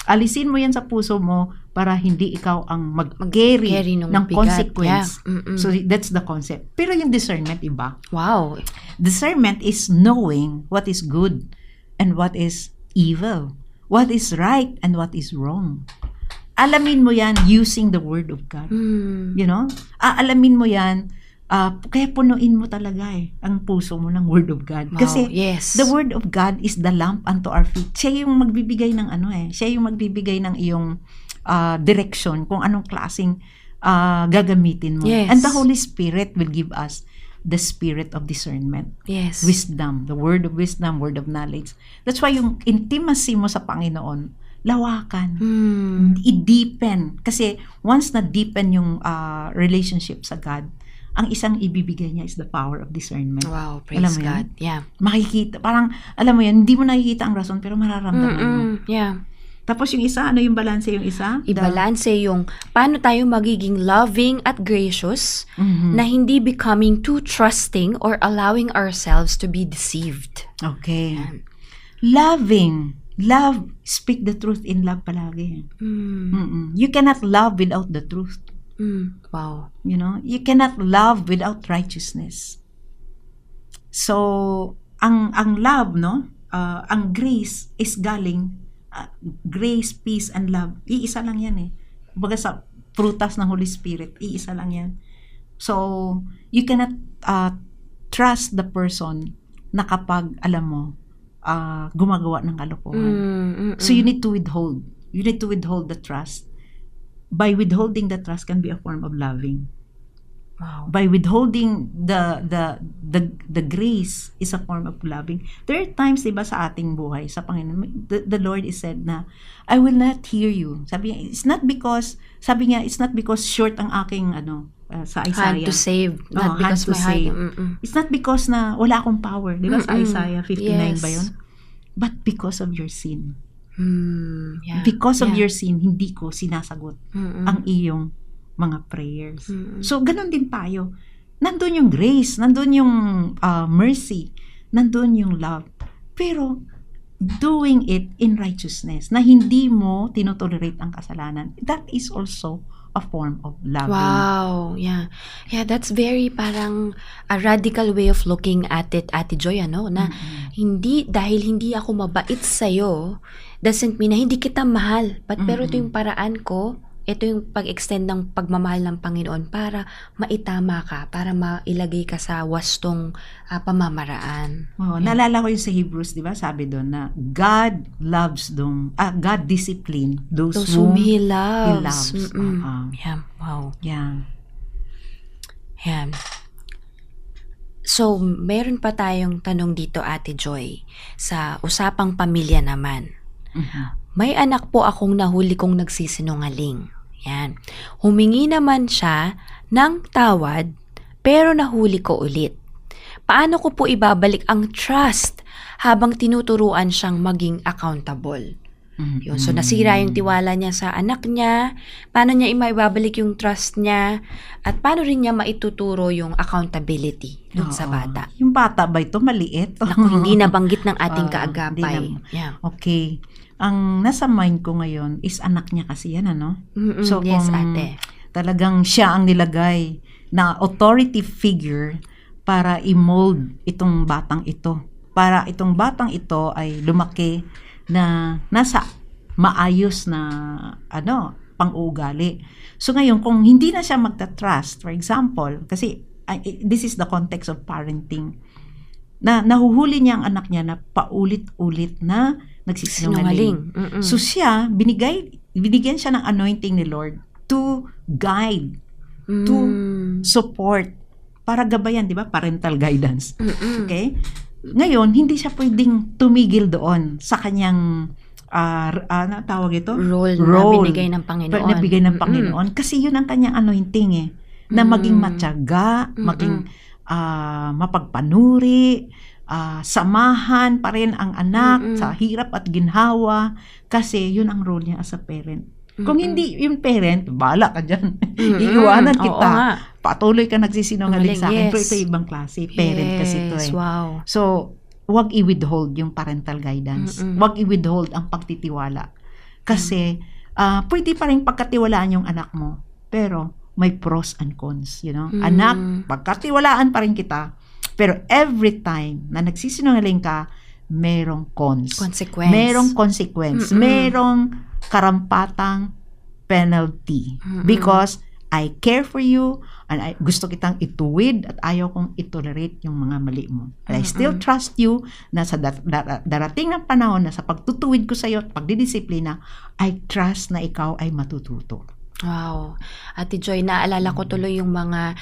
Alisin mo yan sa puso mo para hindi ikaw ang mag-carry ng bigat. consequence. Yeah. So that's the concept. Pero yung discernment, iba. Wow. Discernment is knowing what is good and what is evil. What is right and what is wrong. Alamin mo yan using the Word of God. Alamin mo yan. Kaya punuin mo talaga ang puso mo ng Word of God. Wow, Kasi yes. the Word of God is the lamp unto our feet. Siya yung magbibigay ng siya yung magbibigay ng iyong direction kung anong klaseng gagamitin mo. Yes. And the Holy Spirit will give us the spirit of discernment. Yes. Wisdom, the word of wisdom, word of knowledge. That's why yung intimacy mo sa Panginoon, lawakan, i-deepen. Kasi once na-deepen yung relationship sa God, ang isang ibibigay niya is the power of discernment. Wow, praise God. Yeah. Makikita, parang, alam mo yan, hindi mo nakikita ang rason, pero mararamdaman mo. Yeah. Tapos yung isa, ano yung balanse yung isa? Ibalanse yung paano tayo magiging loving at gracious na hindi becoming too trusting or allowing ourselves to be deceived. Okay. Loving. Love, speak the truth in love palagi. You cannot love without the truth. Wow. You cannot love without righteousness. So, ang love, ang grace is galing grace, peace, and love. Iisa lang yan Kumbaga sa prutas ng Holy Spirit, iisa lang yan. So, you cannot trust the person na kapag, alam mo, gumagawa ng kalokohan. So, you need to withhold. You need to withhold the trust. By withholding the trust can be a form of loving. Wow. By withholding the grace is a form of loving. There are times, diba, sa ating buhay, sa Panginoon, the Lord is said na, I will not hear you. Sabi niya, it's not because short ang aking, sa Isaiah. Hand to save. Not because hand to my save. heart. It's not because na wala akong power. Diba sa Isaiah 59 Yes. ba yun? But because of your sin. Yeah. Because of your sin, hindi ko sinasagot ang iyong mga prayers. So, ganun din tayo. Nandun yung grace, nandun yung mercy, nandun yung love. Pero, doing it in righteousness, na hindi mo tinotolerate ang kasalanan, that is also a form of loving. Wow. Yeah. Yeah, that's very parang a radical way of looking at it, Ate Joy, na dahil hindi ako mabait sa'yo, doesn't mean na hindi kita mahal. Pero ito yung paraan ko, ito yung pag-extend ng pagmamahal ng Panginoon para maitama ka, para mailagay ka sa wastong pamamaraan. Naalala ko yung sa Hebrews, di ba? Sabi doon na God loves God discipline those whom He loves. He loves. Yeah. Wow. Yeah. Yeah. So, meron pa tayong tanong dito, Ate Joy, sa usapang pamilya naman. May anak po akong nahuli kong nagsisinungaling. Yan. Humingi naman siya ng tawad, pero nahuli ko ulit. Paano ko po ibabalik ang trust habang tinuturuan siyang maging accountable? Yun. So, nasira yung tiwala niya sa anak niya. Paano niya maibabalik yung trust niya? At paano rin niya maituturo yung accountability dun sa bata? Yung bata ba ito? Maliit? Naku, hindi nabanggit ng ating kaagapay. Yeah. Okay. Ang nasa mind ko ngayon is anak niya kasi yan, So, yes, kung ate. talagang siya ang nilagay na authority figure para i-mold itong batang ito. Para itong batang ito ay lumaki na nasa maayos na pang-uugali. So ngayon, kung hindi na siya magta-trust, for example, kasi this is the context of parenting, na nahuhuli niya ang anak niya na paulit-ulit na nagsisinungaling. So siya, binigyan siya ng anointing ni Lord to guide, to support, para gabayan, di ba? Parental guidance. Mm-mm. Okay? Ngayon, hindi siya pwedeng tumigil doon sa kanyang ano tawag ito? Role na binigay ng Panginoon. Nabigay ng Panginoon. Kasi yun ang kanyang anointing na maging matyaga, maging mapagpanuri, samahan pa rin ang anak sa hirap at ginhawa. Kasi yun ang role niya as a parent. Kung hindi yung parent, bahala ka dyan. Iiwanan kita. Patuloy ka nagsisinungaling sa akin. Yes. Pero ito ibang klase. Parent kasi ito Wow. So, wag i-withhold yung parental guidance. Wag i-withhold ang pagtitiwala. Kasi, pwede pa rin pagkatiwalaan yung anak mo. Pero, may pros and cons, you know? Anak, pagkatiwalaan pa rin kita. Pero every time na nagsisinungaling ka, merong cons. Consequence. Merong consequence. Merong karampatang penalty. Because I care for you and gusto kitang ituwid at ayaw kong itolerate yung mga mali mo. And I still trust you na sa darating ng panahon na sa pagtutuwid ko sa iyo at pagdidisiplina, I trust na ikaw ay matututo. Wow. Ate Joy, naalala ko tuloy yung mga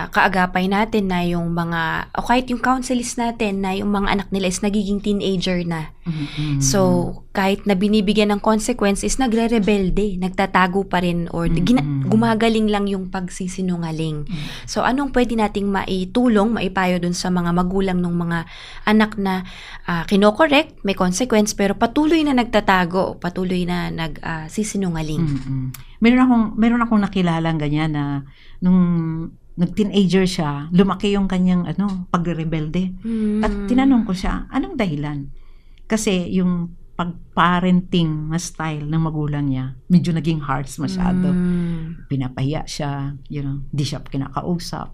kaagapay natin na yung mga, o kahit yung counselors natin na yung mga anak nila is nagiging teenager na. So, kahit na binibigyan ng consequence is nagre-rebelde, nagtatago pa rin or gumagaling lang yung pagsisinungaling. So, anong pwede nating maitulong, maipayo dun sa mga magulang ng mga anak na kinokorek, may consequence, pero patuloy na nagtatago, patuloy na nagsisinungaling. Meron akong nakilalang ganyan na nung nag-teenager siya, lumaki yung kanyang pagre-rebelde. At tinanong ko siya, anong dahilan? Kasi yung pag-parenting na style ng magulang niya, medyo naging harsh masyado. Pinapahiya siya, di siya kinakausap.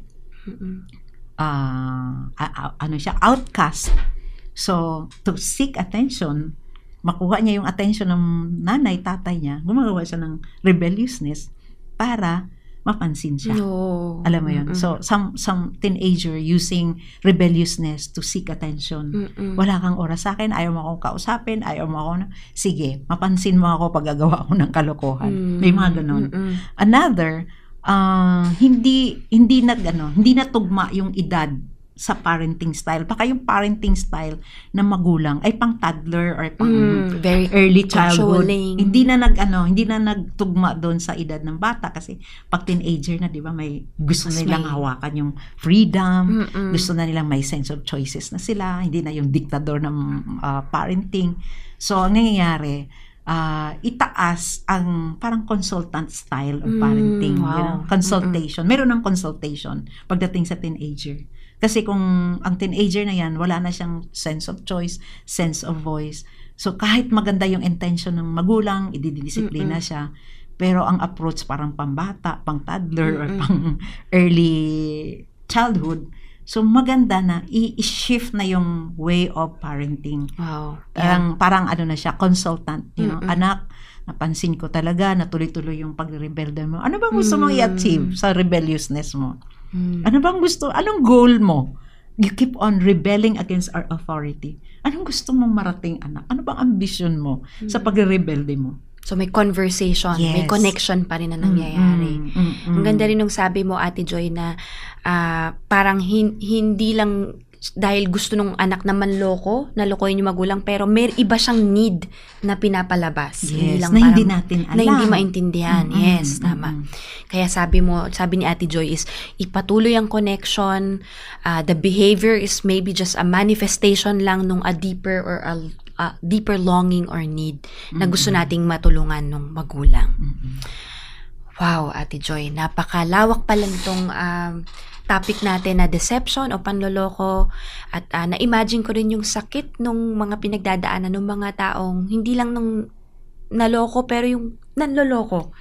Siya, outcast. So, to seek attention, makuha niya yung attention ng nanay, tatay niya, gumagawa siya ng rebelliousness para mapansin siya. No. Alam mo yun? So, some teenager using rebelliousness to seek attention. Wala kang oras sa akin, ayaw mo akong kausapin, ayaw mo ako sige, mapansin mo ako pag gagawa ako ng kalokohan. May mga ganon. Another, hindi natugma yung edad sa parenting style. Baka yung parenting style ng magulang ay pang toddler or pang very early childhood. controlling. Hindi na nagtugma doon sa edad ng bata kasi pag teenager na, 'di ba, may gusto nilang hawakan yung freedom, gusto na nilang may sense of choices na sila, hindi na yung diktador ng parenting. So ang nangyayari, itaas ang parang consultant style of parenting, consultation. Meron ng consultation pagdating sa teenager. Kasi kung ang teenager na yan, wala na siyang sense of choice, sense of voice. So kahit maganda yung intention ng magulang, ididisiplina siya, pero ang approach parang pambata, pang toddler, or pang early childhood. So maganda na i-shift na yung way of parenting. Wow. Parang na siya, consultant. Anak, napansin ko talaga na tuloy-tuloy yung pag-rebelde mo. Ano bang gusto mong i-achieve sa rebelliousness mo? Ano bang gusto? Anong goal mo? You keep on rebelling against our authority. Anong gusto mong marating, anak? Ano bang ambition mo sa pag-rebelde mo? So may conversation, may connection pa rin na nangyayari. Ang ganda rin nung sabi mo, Ate Joy, na parang hindi lang dahil gusto nung anak na manloko, nalokohin yung magulang, pero may iba siyang need na pinapalabas. Yes, lang na parang, hindi natin alam. Na hindi maintindihan. Yes, tama. Kaya sabi ni Ate Joy is, ipatuloy ang connection, the behavior is maybe just a manifestation lang nung a deeper or a deeper longing or need na gusto nating matulungan ng magulang. Wow, Ate Joy, napakalawak pala nitong topic natin na deception o panloloko, at na-imagine ko rin yung sakit nung mga pinagdadaanan ng mga taong hindi lang nung naloko pero yung nanloloko.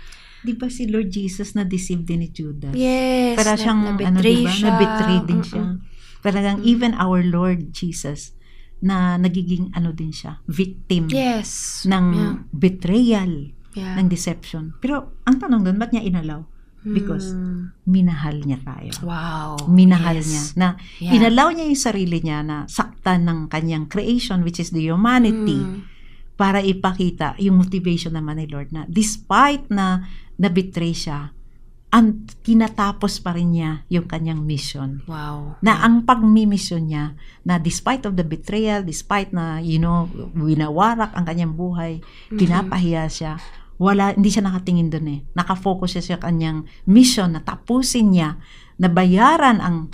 Di ba si Lord Jesus na-deceive din ni Judas? Yes, para siyang na-betray siya. Na-betray din siya. Talagang even our Lord Jesus na nagiging din siya, victim ng betrayal, ng deception. Pero ang tanong doon, ba't niya inalaw? Because minahal niya tayo. Wow. Minahal niya. Na inalaw niya yung sarili niya na saktan ng kanyang creation, which is the humanity, para ipakita yung motivation naman ni Lord na despite na na-betray siya, tinatapos pa rin niya yung kanyang mission. Wow. Na ang pagmimisyon niya, na despite of the betrayal, despite na, winawarak ang kanyang buhay, pinapahiya siya, hindi siya nakatingin doon eh. Nakafocus siya sa kanyang mission na tapusin niya, na bayaran ang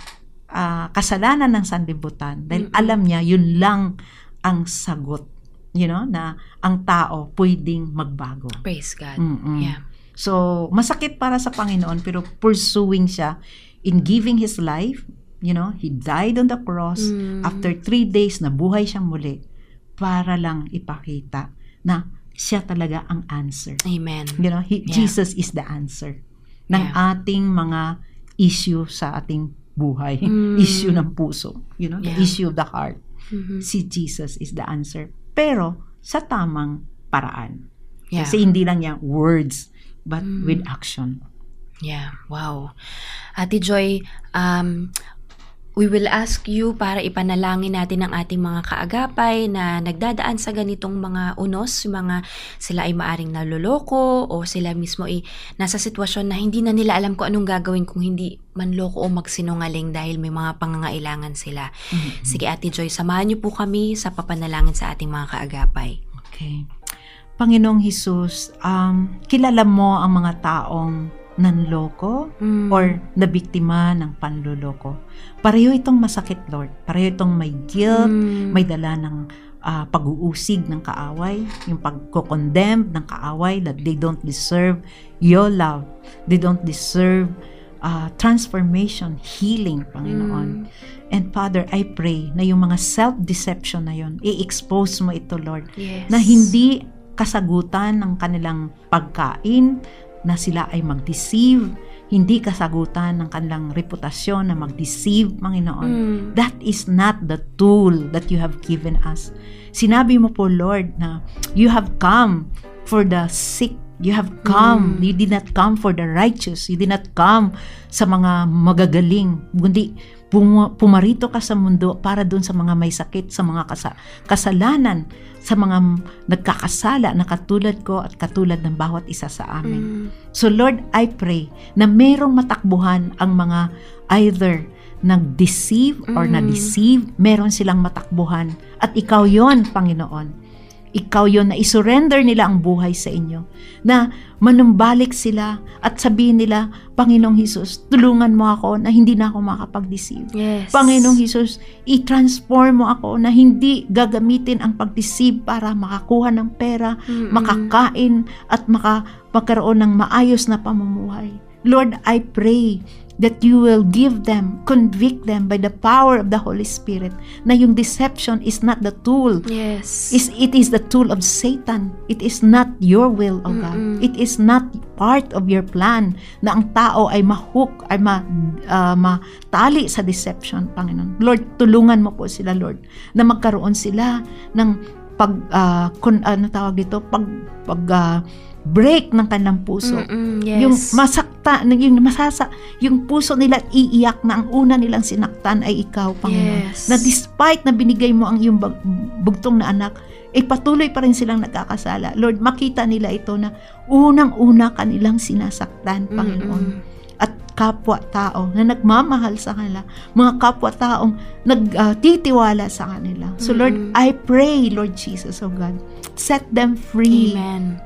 kasalanan ng sanlibutan. Dahil alam niya, yun lang ang sagot. Na ang tao pwedeng magbago. Praise God. Mm-mm. Yeah. So, masakit para sa Panginoon, pero pursuing siya in giving His life. He died on the cross. After 3 days, nabuhay siyang muli para lang ipakita na siya talaga ang answer. Amen. Jesus is the answer ng ating mga issue sa ating buhay. Issue ng puso. The issue of the heart. Si Jesus is the answer. Pero, sa tamang paraan. Yeah. Kasi hindi lang niya words, but with action. Yeah, wow. Ate Joy, we will ask you para ipanalangin natin ang ating mga kaagapay na nagdadaan sa ganitong mga unos, mga sila ay maaring naloloko o sila mismo ay nasa sitwasyon na hindi na nila alam kung anong gagawin kung hindi manloko o magsinungaling dahil may mga pangangailangan sila. Sige Ate Joy, samahan niyo po kami sa papanalangin sa ating mga kaagapay. Okay. Panginoong Hesus, kilala mo ang mga taong nanloko or nabiktima ng panluloko. Pareho itong masakit, Lord. Pareho itong may guilt, may dala ng pag-uusig ng kaaway, yung pagko-condemn ng kaaway that they don't deserve your love. They don't deserve transformation, healing, Panginoon. And Father, I pray na yung mga self-deception na yun, i-expose mo ito, Lord. Yes. Na hindi kasagutan ng kanilang pagkain, na sila ay mag-deceive, hindi kasagutan ng kanilang reputasyon na mag-deceive, Panginoon. That is not the tool that you have given us. Sinabi mo po, Lord, na you have come for the sick. You have come. You did not come for the righteous. You did not come sa mga magagaling. Kundi pumarito ka sa mundo para dun sa mga may sakit, sa mga kasalanan, sa mga nagkakasala na katulad ko at katulad ng bawat isa sa amin. So Lord, I pray na merong matakbuhan ang mga either nag-deceive or na-deceive, meron silang matakbuhan. At ikaw yon, Panginoon. Ikaw yon na isurrender nila ang buhay sa inyo. Na manumbalik sila at sabihin nila, Panginoong Hesus, tulungan mo ako na hindi na ako makapag-deceive. Yes. Panginoong Hesus, i-transform mo ako na hindi gagamitin ang pag-deceive para makakuha ng pera, makakain at magkaroon ng maayos na pamumuhay. Lord, I pray that you will give them, convict them by the power of the Holy Spirit, na yung deception is not the tool. Yes. It is the tool of Satan. It is not your will, O God. It is not part of your plan na ang tao ay ma-hook, ay matali sa deception, Panginoon. Lord, tulungan mo po sila, Lord, na magkaroon sila ng break ng kanilang puso. Yes. Yung masakta, yung puso nila iiyak na ang una nilang sinaktan ay ikaw, Panginoon. Yes. Na despite na binigay mo ang iyong bugtong na anak, patuloy pa rin silang nagkakasala. Lord, makita nila ito na unang-una kanilang sinasaktan, Panginoon. At kapwa-tao na nagmamahal sa kanila, mga kapwa-taong nagtitiwala sa kanila. So Lord, I pray, Lord Jesus, oh God, set them free. Amen.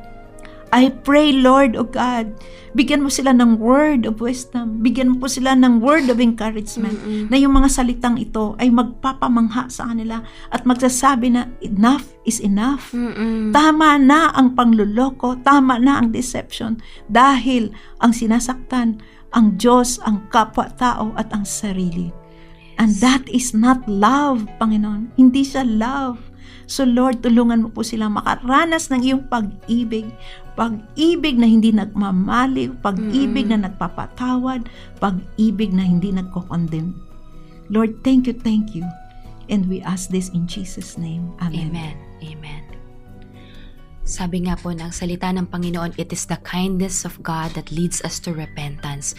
I pray, Lord, oh God, bigyan mo sila ng word of wisdom. Bigyan mo po sila ng word of encouragement. Na yung mga salitang ito ay magpapamangha sa kanila at magsasabi na enough is enough. Tama na ang pangluloko, tama na ang deception dahil ang sinasaktan ang Diyos, ang kapwa-tao at ang sarili. And that is not love, Panginoon. Hindi siya love. So Lord, tulungan mo po silang makaranas ng iyong pag-ibig. Pag-ibig na hindi nagmamaliw, pag-ibig na nagpapatawad, pag-ibig na hindi nagko-condemn. Lord, thank you. And we ask this in Jesus' name. Amen. Amen. Amen. Sabi nga po ng salita ng Panginoon, it is the kindness of God that leads us to repentance.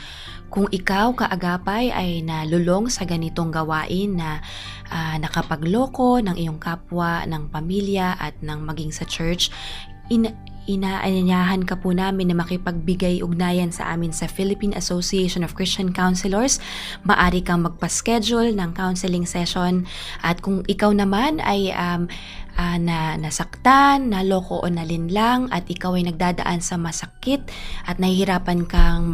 Kung ikaw, kaagapay, ay nalulong sa ganitong gawain na nakapagloko ng iyong kapwa, ng pamilya at ng maging sa church, inaanyayahan ka po namin na makipagbigay ugnayan sa amin sa Philippine Association of Christian Counselors. Maari kang magpa-schedule ng counseling session, at kung ikaw naman ay nasaktan, naloko o nalinlang, at ikaw ay nagdadaan sa masakit at nahihirapan kang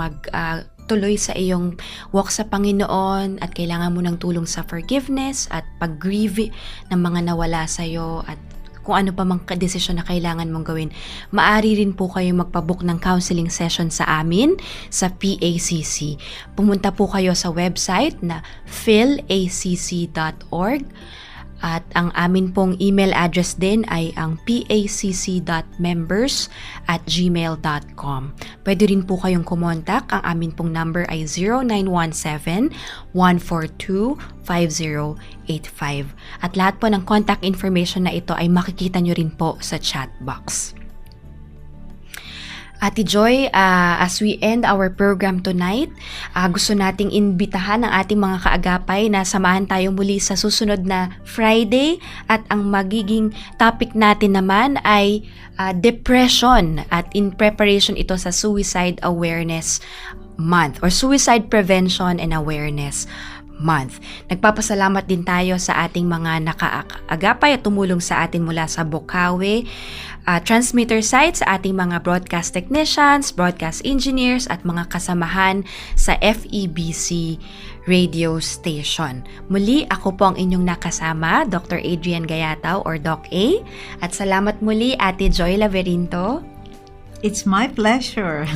tuloy sa iyong walk sa Panginoon at kailangan mo ng tulong sa forgiveness at pag-grieve ng mga nawala sa iyo at kung ano pa mang desisyon na kailangan mong gawin, maaari rin po kayong magpabook ng counseling session sa amin sa PACC. Pumunta po kayo sa website na philacc.org. At ang amin pong email address din ay ang pacc.members@gmail.com. Pwede rin po kayong kumontak. Ang amin pong number ay 0917-142-5085. At lahat po ng contact information na ito ay makikita nyo rin po sa chat box. Ate Joy, as we end our program tonight, gusto nating imbitahan ang ating mga kaagapay na samahan tayo muli sa susunod na Friday, at ang magiging topic natin naman ay depression, at in preparation ito sa Suicide Awareness Month or Suicide Prevention and Awareness Month. Nagpapasalamat din tayo sa ating mga nakaagapay at tumulong sa atin mula sa Bocaue transmitter sites, sa ating mga broadcast technicians, broadcast engineers at mga kasamahan sa FEBC radio station. Muli, ako po ang inyong nakasama, Dr. Adrian Gayataw or Doc A. At salamat muli, Ate Joy Laverinto. It's my pleasure.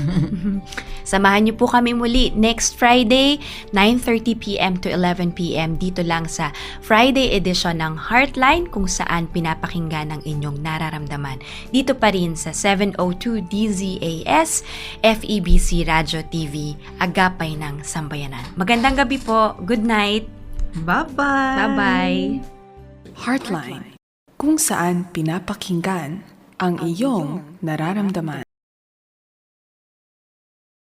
Samahan niyo po kami muli next Friday, 9:30 p.m. to 11 p.m. dito lang sa Friday edition ng Heartline, kung saan pinapakinggan ang inyong nararamdaman. Dito pa rin sa 702 DZAS, FEBC Radio TV, Agapay ng Sambayanan. Magandang gabi po. Good night. Bye-bye. Bye-bye. Heartline, kung saan pinapakinggan ang iyong nararamdaman.